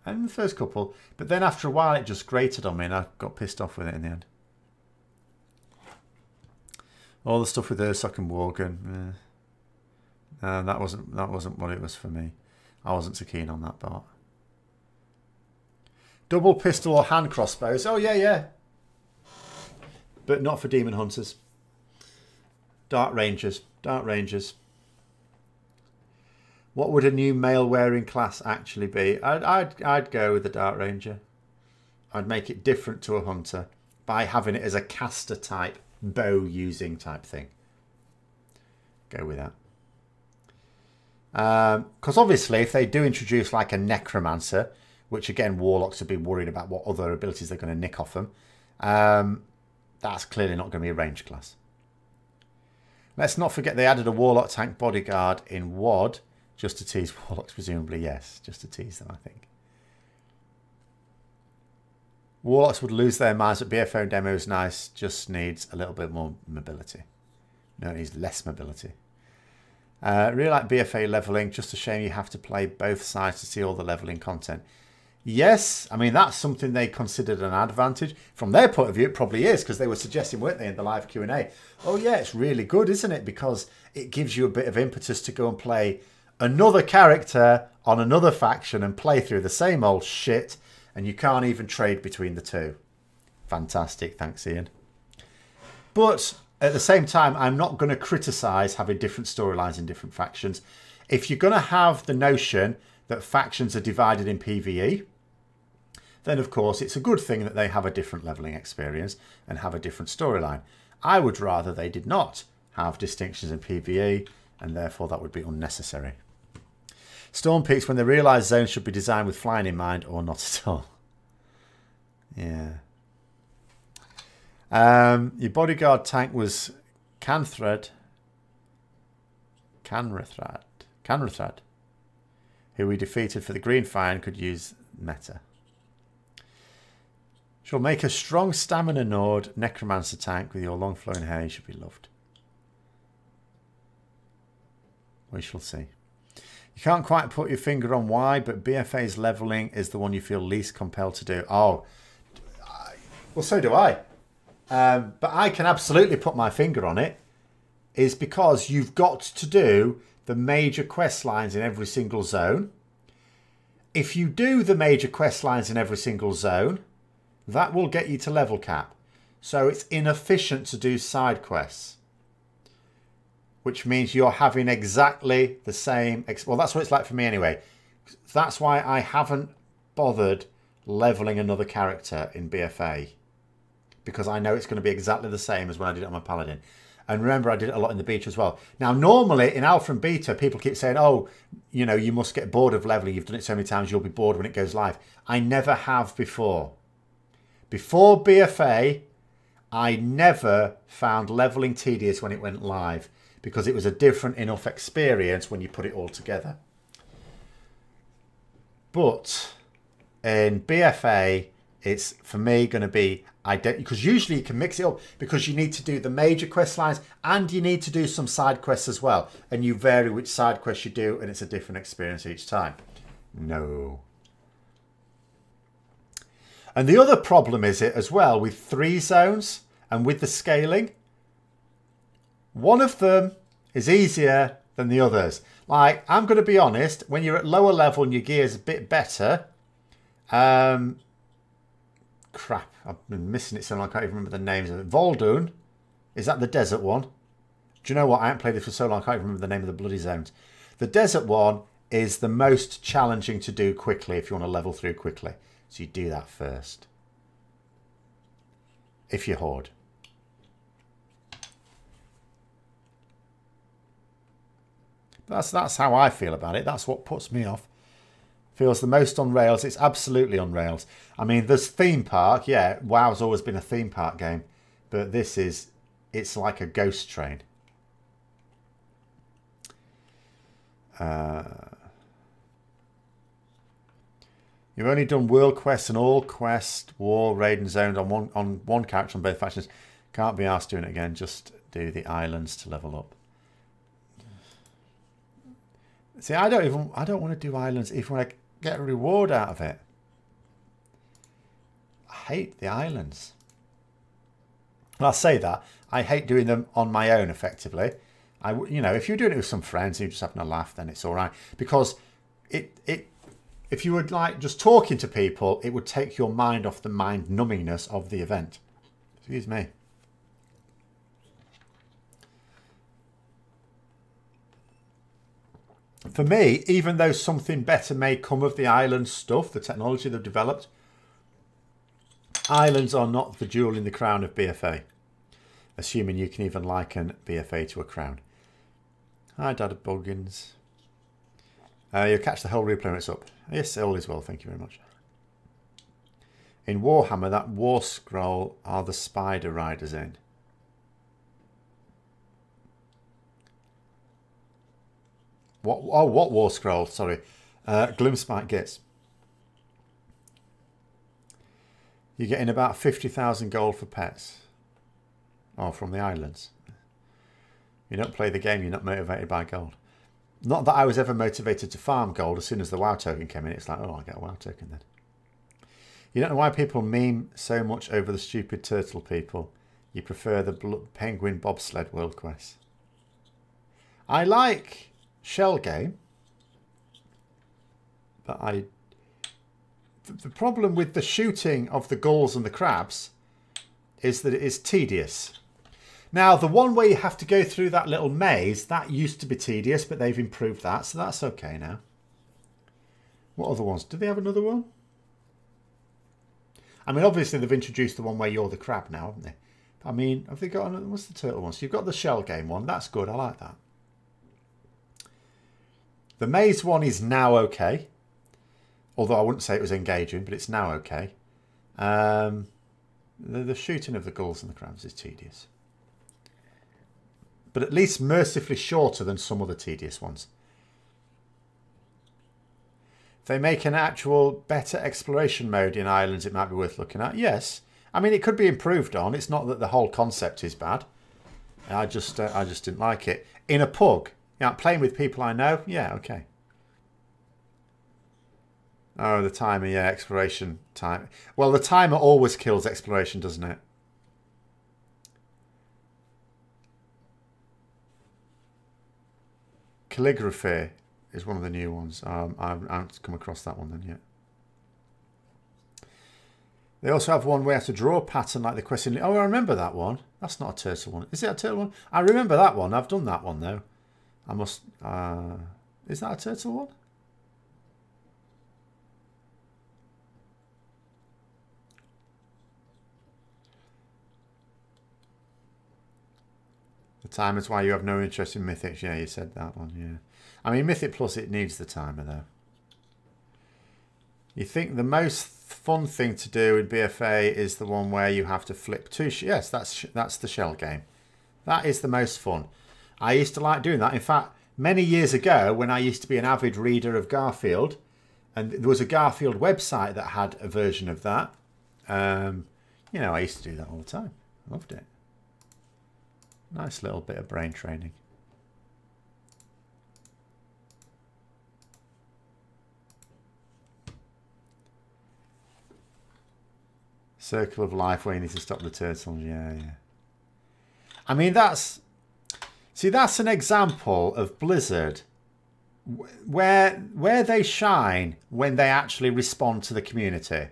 And the first couple. But then after a while it just grated on me and I got pissed off with it in the end. All the stuff with Ursoc and Worgen. That wasn't what it was for me. I wasn't so keen on that part. Double pistol or hand crossbows. Oh yeah. But not for Demon Hunters. Dark Rangers. What would a new mail-wearing class actually be? I'd go with the Dark Ranger. I'd make it different to a hunter by having it as a caster type, bow-using type thing. Go with that. Because obviously, if they do introduce like a necromancer, which again, warlocks would be worried about what other abilities they're going to nick off them, that's clearly not going to be a ranged class. Let's not forget they added a warlock tank bodyguard in WoD. Just to tease warlocks, presumably, yes. Just to tease them, I think. Warlocks would lose their minds, but BFO demo is nice. Just needs a little bit more mobility. No, it needs less mobility. Really like BFA leveling. Just a shame you have to play both sides to see all the leveling content. Yes, I mean, that's something they considered an advantage. From their point of view, it probably is, because they were suggesting, weren't they, in the live Q&A, oh yeah, it's really good, isn't it? Because it gives you a bit of impetus to go and play another character on another faction and play through the same old shit, and you can't even trade between the two. Fantastic, thanks Ian. But at the same time, I'm not going to criticise having different storylines in different factions. If you're going to have the notion that factions are divided in PvE, then of course it's a good thing that they have a different levelling experience and have a different storyline. I would rather they did not have distinctions in PvE, and therefore that would be unnecessary. Storm Peaks, when they realise zones should be designed with flying in mind, or not at all. Yeah. Your bodyguard tank was Canrathrad, who we defeated for the green fire and could use meta. Shall make a strong stamina Nord necromancer tank with your long flowing hair. You should be loved. We shall see. You can't quite put your finger on why, but BFA's levelling is the one you feel least compelled to do. Oh, well, so do I. But I can absolutely put my finger on it. Is because you've got to do the major quest lines in every single zone. If you do the major quest lines in every single zone, that will get you to level cap. So it's inefficient to do side quests. Which means you're having exactly the same... Well, that's what it's like for me anyway. That's why I haven't bothered leveling another character in BFA. Because I know it's going to be exactly the same as when I did it on my Paladin. And remember, I did it a lot in the beta as well. Now, normally in Alpha and Beta, people keep saying, oh, you know, you must get bored of leveling. You've done it so many times, you'll be bored when it goes live. I never have before. Before BFA, I never found leveling tedious when it went live, because it was a different enough experience when you put it all together. But in BFA, it's, for me, going to be identical, because usually you can mix it up, because you need to do the major quest lines and you need to do some side quests as well. And you vary which side quests you do, and it's a different experience each time. No. And the other problem is it as well with 3 zones and with the scaling. One of them is easier than the others. Like, I'm going to be honest, when you're at lower level and your gear's a bit better, crap, I've been missing it so long I can't even remember the names of it. Vol'dun, is that the desert one? Do you know what? I haven't played this for so long I can't even remember the name of the bloody zones. The desert one is the most challenging to do quickly if you want to level through quickly. So you do that first. If you hoard. That's how I feel about it. That's what puts me off. Feels the most on rails. It's absolutely on rails. I mean, there's theme park. Yeah, WoW's always been a theme park game. But this is, it's like a ghost train. You've only done world quests and all quest, war, raid and zoned on one character on both factions. Can't be asked doing it again. Just do the islands to level up. See, I don't want to do islands even when I get a reward out of it. I hate the islands. Well, I'll say that. I hate doing them on my own, effectively. You know, if you're doing it with some friends and you're just having a laugh, then it's all right. Because if you were like just talking to people, it would take your mind off the mind numbingness of the event. Excuse me. For me, even though something better may come of the island stuff, the technology they've developed, islands are not the jewel in the crown of BFA. Assuming you can even liken BFA to a crown. Hi, Dad Buggins. You'll catch the whole replay when it's up. Yes, all is well, thank you very much. In Warhammer, that war scroll are the spider riders in. What war scroll? Sorry. Gloomspite gets. You're getting about 50,000 gold for pets. Oh, from the islands. You don't play the game, you're not motivated by gold. Not that I was ever motivated to farm gold. As soon as the WoW token came in, it's like, oh, I'll get a WoW token then. You don't know why people meme so much over the stupid turtle people. You prefer the penguin bobsled world quest. I like shell game, but the problem with the shooting of the gulls and the crabs is that it is tedious. Now, the one where you have to go through that little maze, that used to be tedious, but they've improved that, so that's okay now. What other ones? Do they have another one? I mean, obviously they've introduced the one where you're the crab now, haven't they? I mean, have they got another? What's the turtle one? So you've got the shell game one. That's good. I like that. The maze one is now okay. Although I wouldn't say it was engaging, but it's now okay. The shooting of the gulls and the crabs is tedious. But at least mercifully shorter than some other tedious ones. If they make an actual better exploration mode in Islands, it might be worth looking at. Yes. I mean, it could be improved on. It's not that the whole concept is bad. I just didn't like it. In a pug, you know, playing with people I know, yeah, okay. Oh, the timer, yeah, exploration time. Well, the timer always kills exploration, doesn't it? Calligraphy is one of the new ones. I haven't come across that one then yet. They also have one where you have to draw a pattern like the question. Oh, I remember that one. That's not a turtle one. Is it a turtle one? I remember that one. I've done that one though. I must. Is that a turtle one? The timer's why you have no interest in Mythics. Yeah, you said that one. Yeah. I mean, Mythic Plus, it needs the timer though. You think the most fun thing to do in BFA is the one where you have to flip two. Yes, that's the shell game. That is the most fun. I used to like doing that. In fact, many years ago, when I used to be an avid reader of Garfield, and there was a Garfield website that had a version of that. You know, I used to do that all the time. Loved it. Nice little bit of brain training. Circle of life where you need to stop the turtles. Yeah, yeah. I mean, that's an example of Blizzard where they shine when they actually respond to the community.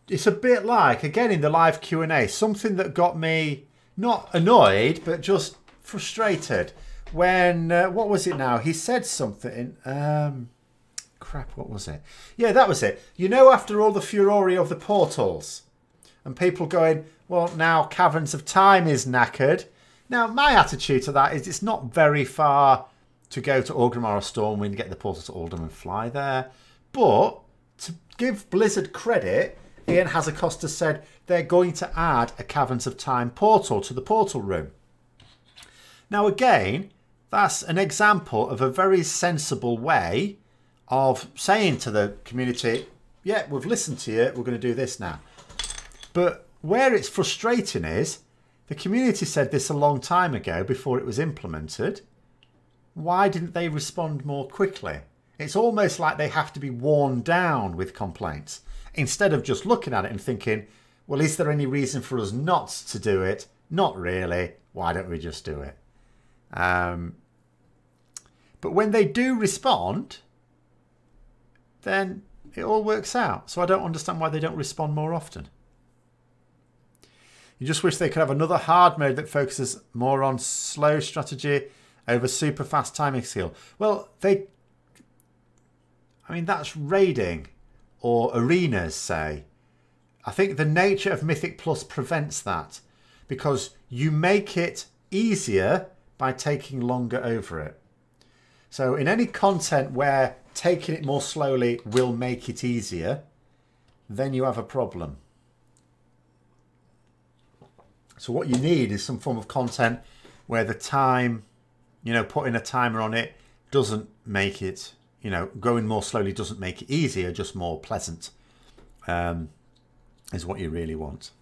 It's a bit like, again, in the live Q&A, something that got me not annoyed, but just frustrated. When, what was it now? He said something, crap, what was it? Yeah, that was it. You know, after all the furore of the portals, and people going, well, now Caverns of Time is knackered. Now, my attitude to that is it's not very far to go to Orgrimmar or Stormwind, get the portal to Uldum and fly there. But to give Blizzard credit, Ian Hazacosta said they're going to add a Caverns of Time portal to the portal room. Now, again, that's an example of a very sensible way of saying to the community, yeah, we've listened to you, we're going to do this now. But where it's frustrating is the community said this a long time ago before it was implemented. Why didn't they respond more quickly? It's almost like they have to be worn down with complaints instead of just looking at it and thinking, well, is there any reason for us not to do it? Not really. Why don't we just do it? But when they do respond, then it all works out. So I don't understand why they don't respond more often. You just wish they could have another hard mode that focuses more on slow strategy over super fast timing skill. Well, I mean, that's raiding or arenas, say. I think the nature of Mythic Plus prevents that because you make it easier by taking longer over it. So in any content where taking it more slowly will make it easier, then you have a problem. So what you need is some form of content where the time, you know, putting a timer on it doesn't make it, you know, going more slowly doesn't make it easier, just more pleasant, is what you really want.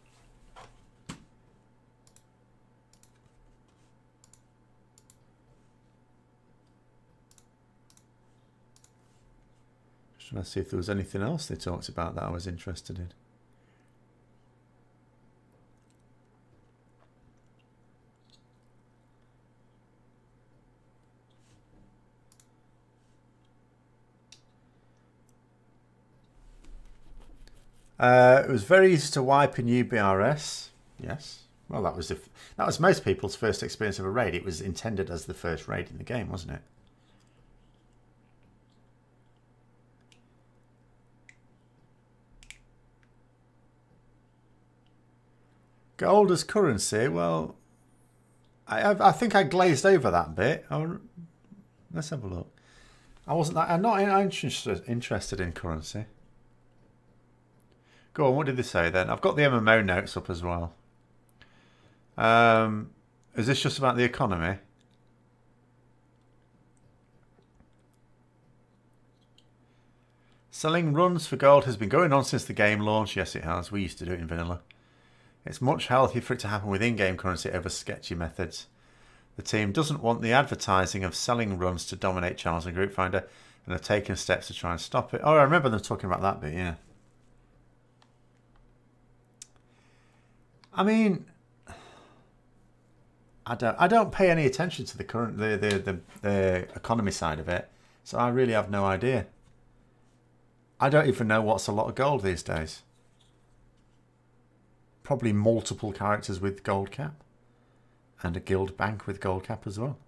Trying to see if there was anything else they talked about that I was interested in. It was very easy to wipe in UBRS. Yes. Well, that was most people's first experience of a raid. It was intended as the first raid in the game, wasn't it? Gold as currency. Well, I think I glazed over that bit. Let's have a look. I'm not interested in currency. Go on, what did they say then? I've got the MMO notes up as well. Is this just about the economy? Selling runs for gold has been going on since the game launch. Yes, it has. We used to do it in vanilla. It's much healthier for it to happen with in-game currency over sketchy methods. The team doesn't want the advertising of selling runs to dominate channels and Group Finder and have taken steps to try and stop it. Oh, I remember them talking about that bit, yeah. I mean, I don't pay any attention to the economy side of it, so I really have no idea. I don't even know what's a lot of gold these days. Probably multiple characters with gold cap, and a guild bank with gold cap as well.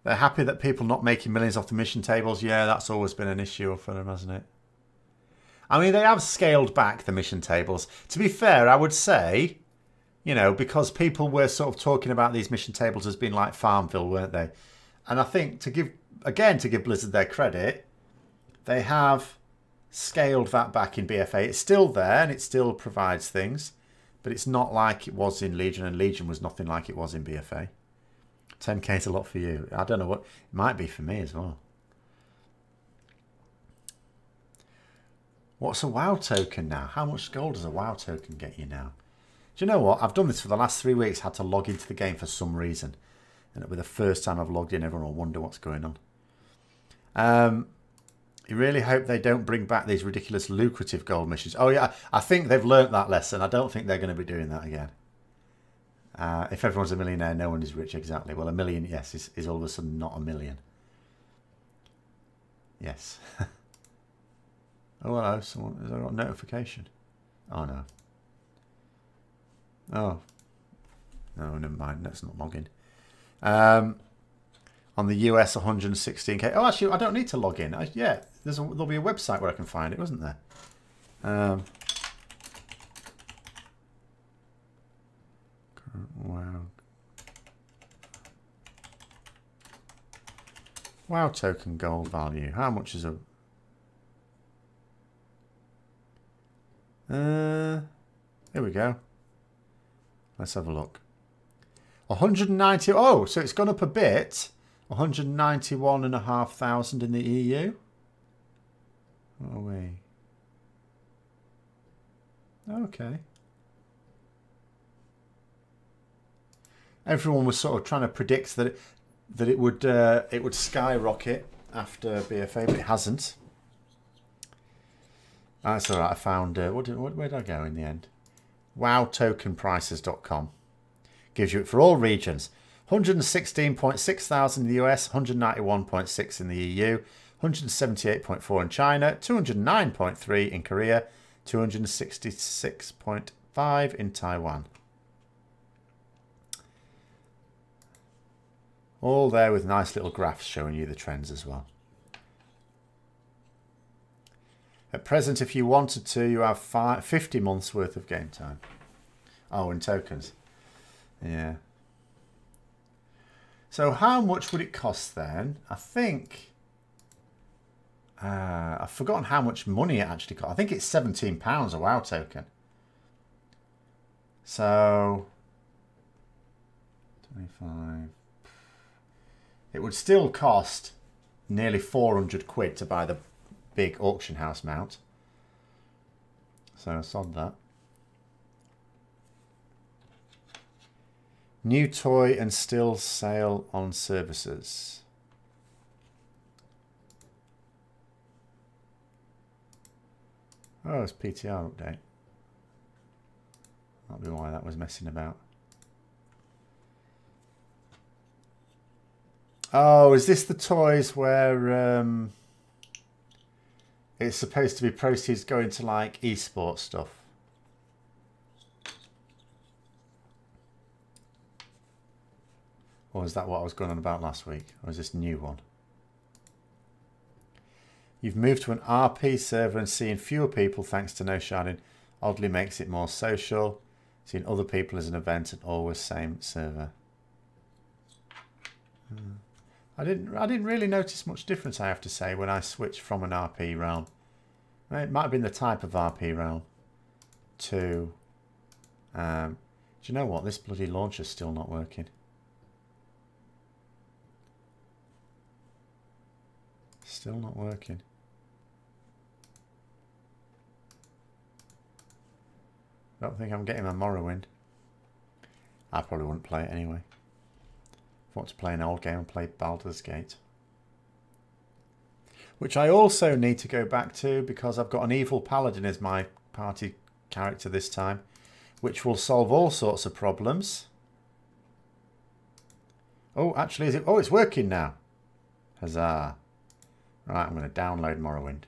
They're happy that people not making millions off the mission tables. Yeah, that's always been an issue for them, hasn't it? I mean, they have scaled back the mission tables. To be fair, I would say, you know, because people were sort of talking about these mission tables as being like Farmville, weren't they? And I think to give Blizzard their credit, they have scaled that back in BFA. It's still there and it still provides things, but it's not like it was in Legion, and Legion was nothing like it was in BFA. 10k is a lot for you. I don't know what it might be for me as well. What's a WoW token now? How much gold does a WoW token get you now? Do you know what? I've done this for the last 3 weeks. Had to log into the game for some reason. And it'll be the first time I've logged in. Everyone will wonder what's going on. You really hope they don't bring back these ridiculous lucrative gold missions. Oh yeah, I think they've learnt that lesson. I don't think they're going to be doing that again. If everyone's a millionaire, no one is rich. Exactly. Well, a million, yes, is all of a sudden not a million. Yes. Oh, hello. Someone, is there a notification? Oh, no. Oh. No, never mind. Let's not log in. On the US, 116k. Oh, actually, I don't need to log in. Yeah, there'll be a website where I can find it, wasn't there? Wow. WoW token gold value. How much is a... Here we go. Let's have a look. 190. Oh, so it's gone up a bit. 191,500 in the EU. Oh, wait. Okay. Everyone was sort of trying to predict that it would skyrocket after BFA, but it hasn't. That's all right. I found where did I go in the end? WoWTokenPrices.com gives you it for all regions. 116.6 thousand in the US, 191.6 in the EU, 178.4 in China, 209.3 in Korea, 266.5 in Taiwan. All there with nice little graphs showing you the trends as well. At present, if you wanted to, you have 50 months worth of game time. Oh, in tokens. Yeah. So how much would it cost then? I think... I've forgotten how much money it actually costs. I think it's £17 a WoW token. So... 25... It would still cost nearly 400 quid to buy the big auction house mount. So sod that. New toy and still sale on services. Oh, it's PTR update. That'll be why that was messing about. Oh, is this the toys where it's supposed to be proceeds going to like esports stuff? Or is that what I was going on about last week? Or is this a new one? You've moved to an RP server and seeing fewer people thanks to no sharding oddly makes it more social. Seeing other people as an event and always same server. I didn't really notice much difference, I have to say, when I switched from an RP realm. It might have been the type of RP realm to... do you know what? This bloody launcher's still not working. Still not working. I don't think I'm getting my Morrowind. I probably wouldn't play it anyway. If I want to play an old game, and play Baldur's Gate. Which I also need to go back to because I've got an Evil Paladin as my party character this time. Which will solve all sorts of problems. Oh, actually, is it? Oh, it's working now. Huzzah. Right, I'm going to download Morrowind.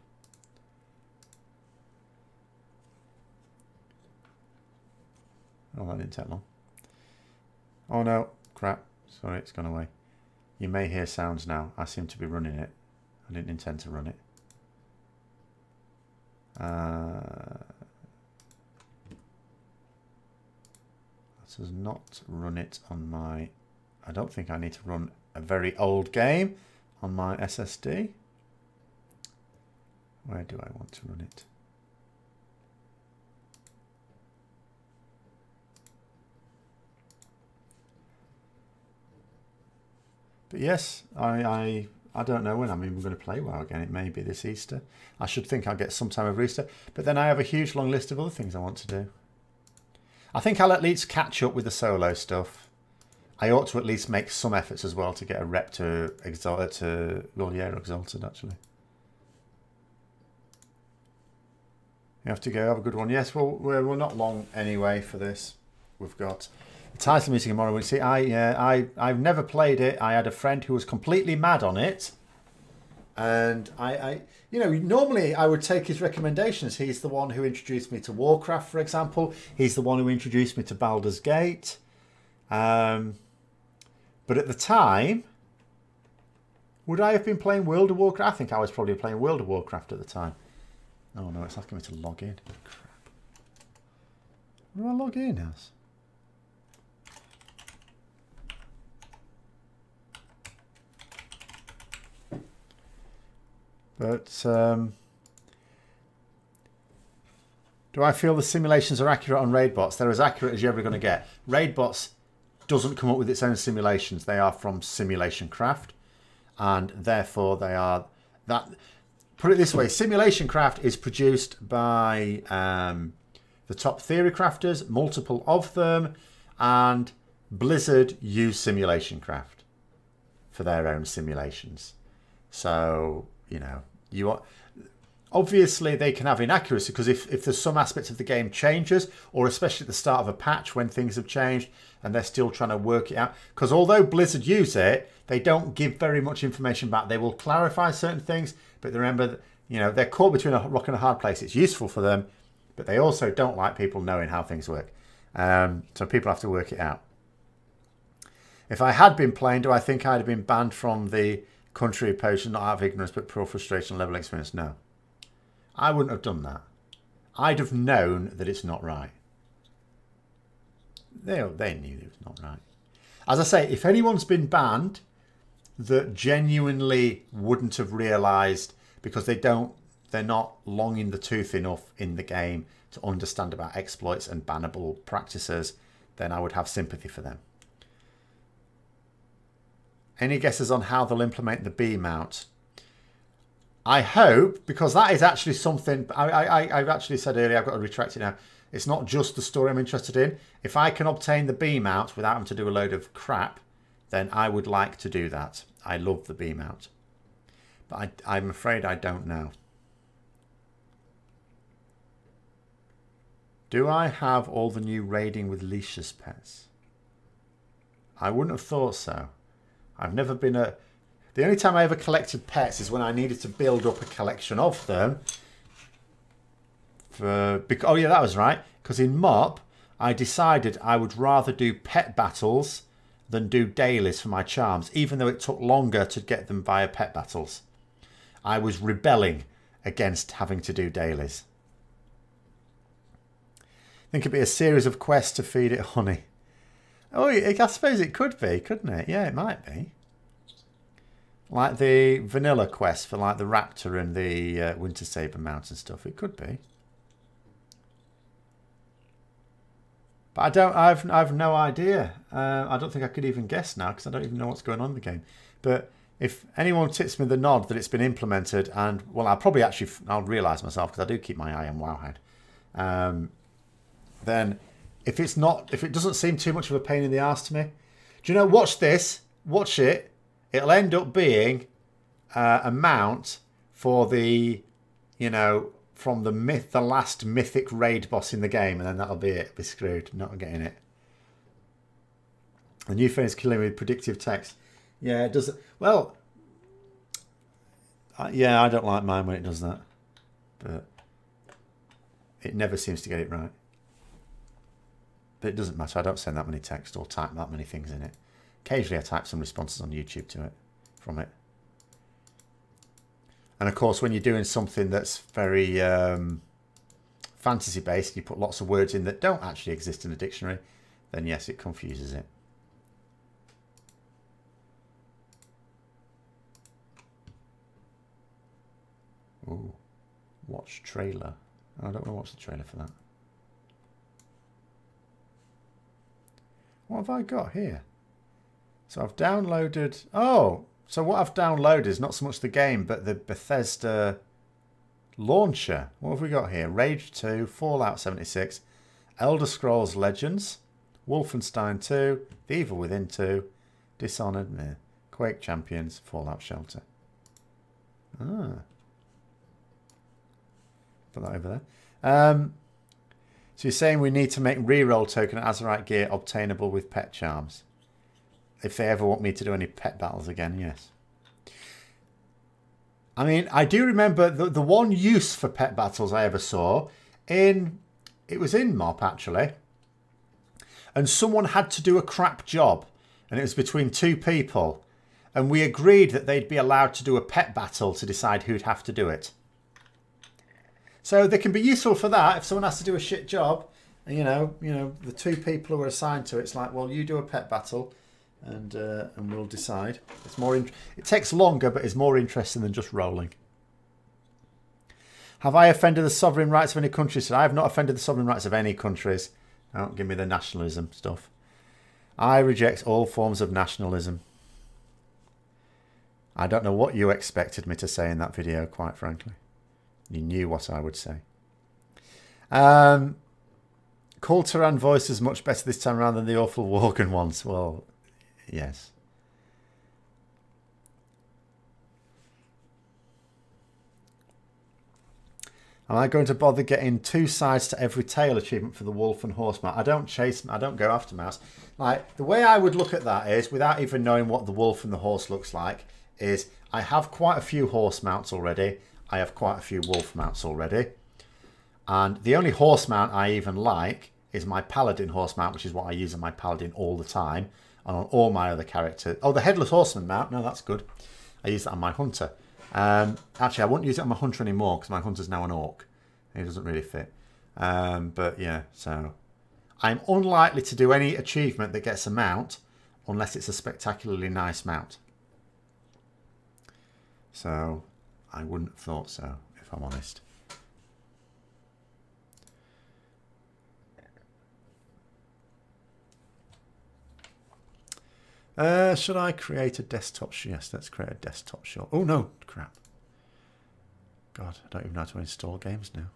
Oh, that didn't take long. Oh no, crap. Sorry, it's gone away. You may hear sounds now. I seem to be running it. I didn't intend to run it. This does not run it on my... I don't think I need to run a very old game on my SSD. Where do I want to run it? But yes, I don't know when I'm even going to play WoW again. It may be this Easter. I should think I'll get some time over Easter. But then I have a huge long list of other things I want to do. I think I'll at least catch up with the solo stuff. I ought to at least make some efforts as well to get a rep to Exalted, to Lordier Exalted, actually. You have to go. Have a good one. Yes, well, we're not long anyway for this. We've got the title music tomorrow. We see, I've never played it. I had a friend who was completely mad on it, and you know, normally I would take his recommendations. He's the one who introduced me to Warcraft, for example. He's the one who introduced me to Baldur's Gate. But at the time, would I have been playing World of Warcraft? I think I was probably playing World of Warcraft at the time. Oh no, it's asking me to log in. Crap. What do I log in as? But do I feel the simulations are accurate on raid bots? They're as accurate as you're ever going to get. Raid bots doesn't come up with its own simulations. They are from Simulation Craft, and therefore they are that. Put it this way: Simulation Craft is produced by the top theory crafters, multiple of them, and Blizzard use Simulation Craft for their own simulations. So you know, obviously they can have inaccuracy because if there's some aspect of the game changes, or especially at the start of a patch when things have changed and they're still trying to work it out, because although Blizzard use it, they don't give very much information back. They will clarify certain things, but remember that, you know, they're caught between a rock and a hard place. It's useful for them, but they also don't like people knowing how things work. So people have to work it out. If I had been playing, do I think I'd have been banned from the country of potion, not out of ignorance, but pure frustration level experience? No. I wouldn't have done that. I'd have known that it's not right. They knew it was not right. As I say, if anyone's been banned that genuinely wouldn't have realised, because they're not long in the tooth enough in the game to understand about exploits and bannable practices, then I would have sympathy for them. Any guesses on how they'll implement the B mount? I hope, because that is actually something I've actually said earlier. I've got to retract it now. It's not just the story I'm interested in. If I can obtain the B mount without having to do a load of crap, then I would like to do that. I love the B mount, but I'm afraid I don't know. Do I have all the new raiding with leashes pets? I wouldn't have thought so. I've never been a... The only time I ever collected pets is when I needed to build up a collection of them. Oh yeah, that was right. Because in MOP, I decided I would rather do pet battles than do dailies for my charms, even though it took longer to get them via pet battles. I was rebelling against having to do dailies. I think it'd be a series of quests to feed it honey. Oh, I suppose it could be, couldn't it? Yeah, it might be. Like the vanilla quest for like the raptor and the winter saber mount and stuff. It could be. But I've no idea. I don't think I could even guess now because I don't even know what's going on in the game. But if anyone tips me the nod that it's been implemented, and well, I'll realise myself because I do keep my eye on Wowhead. Then if it doesn't seem too much of a pain in the arse to me, do you know? Watch this. Watch it. It'll end up being a mount for the, from the last mythic raid boss in the game, and then that'll be it. Be screwed. Not getting it. The new thing is killing me with predictive text. Yeah, it does. Well, yeah, I don't like mine when it does that, but it never seems to get it right. But it doesn't matter. I don't send that many texts or type that many things in it. Occasionally I type some responses on YouTube to it, from it. And of course, when you're doing something that's very fantasy based, you put lots of words in that don't actually exist in a dictionary, then yes, it confuses it. Ooh, watch trailer. I don't want to watch the trailer for that. What have I got here? So I've downloaded... Oh, so what I've downloaded is not so much the game, but the Bethesda launcher. What have we got here? Rage 2, Fallout 76, Elder Scrolls Legends, Wolfenstein 2, The Evil Within 2, Dishonored, Quake Champions, Fallout Shelter. Ah. Put that over there. So you're saying we need to make reroll token Azerite gear obtainable with pet charms. If they ever want me to do any pet battles again, yes. I mean, I do remember the one use for pet battles I ever saw it was in MOP actually. And someone had to do a crap job. And it was between two people. And we agreed that they'd be allowed to do a pet battle to decide who'd have to do it. So they can be useful for that if someone has to do a shit job. And, the two people who are assigned to it's like, well, you do a pet battle and we'll decide. It's more. It takes longer, but it's more interesting than just rolling. Have I offended the sovereign rights of any countries? So I have not offended the sovereign rights of any countries. Don't give me the nationalism stuff. I reject all forms of nationalism. I don't know what you expected me to say in that video, quite frankly. You knew what I would say. Kulturan voice is much better this time around than the awful Worgen ones. Well, yes. Am I going to bother getting 2 sides to every tail achievement for the wolf and horse mount? I don't go after mouse. Like, the way I would look at that is, without even knowing what the wolf and the horse looks like, is I have quite a few horse mounts already. I have quite a few wolf mounts already. And the only horse mount I even like is my paladin horse mount, which is what I use on my paladin all the time. And on all my other characters. Oh, the headless horseman mount. No, that's good. I use that on my hunter. Actually, I won't use it on my hunter anymore because my hunter's now an orc. He doesn't really fit. But yeah, so I'm unlikely to do any achievement that gets a mount unless it's a spectacularly nice mount. So I wouldn't have thought so, if I'm honest. Should I create a desktop shot? Yes, let's create a desktop shot. Oh no, crap. God, I don't even know how to install games now.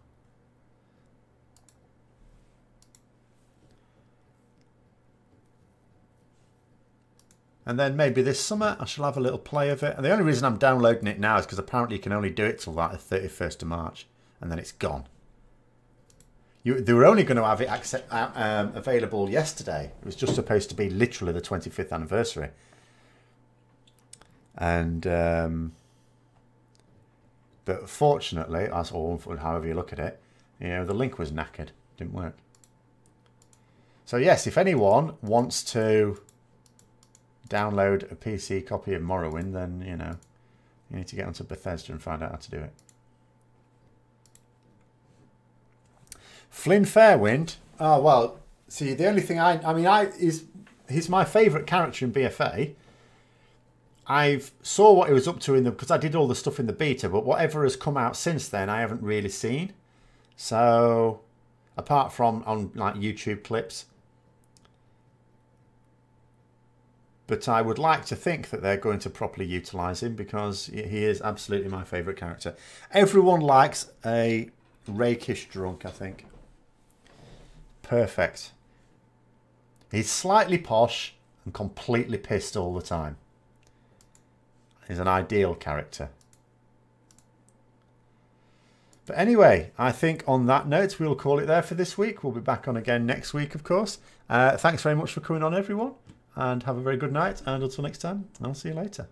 And then maybe this summer I shall have a little play of it. And the only reason I'm downloading it now is because apparently you can only do it till like the 31st of March. And then it's gone. They were only going to have it available yesterday. It was just supposed to be literally the 25th anniversary. And but fortunately, or however you look at it, you know, the link was knackered. Didn't work. So yes, if anyone wants to download a PC copy of Morrowind, then, you know, you need to get onto Bethesda and find out how to do it. Flynn Fairwind. Oh, well, see, the only thing he's my favourite character in BFA. I saw what he was up to because I did all the stuff in the beta, but whatever has come out since then, I haven't really seen. So, apart from on like YouTube clips. But I would like to think that they're going to properly utilise him because he is absolutely my favourite character. Everyone likes a rakish drunk, I think. Perfect. He's slightly posh and completely pissed all the time. He's an ideal character. But anyway, I think on that note, we'll call it there for this week. We'll be back on again next week, of course. Thanks very much for coming on, everyone. And have a very good night. And until next time, I'll see you later.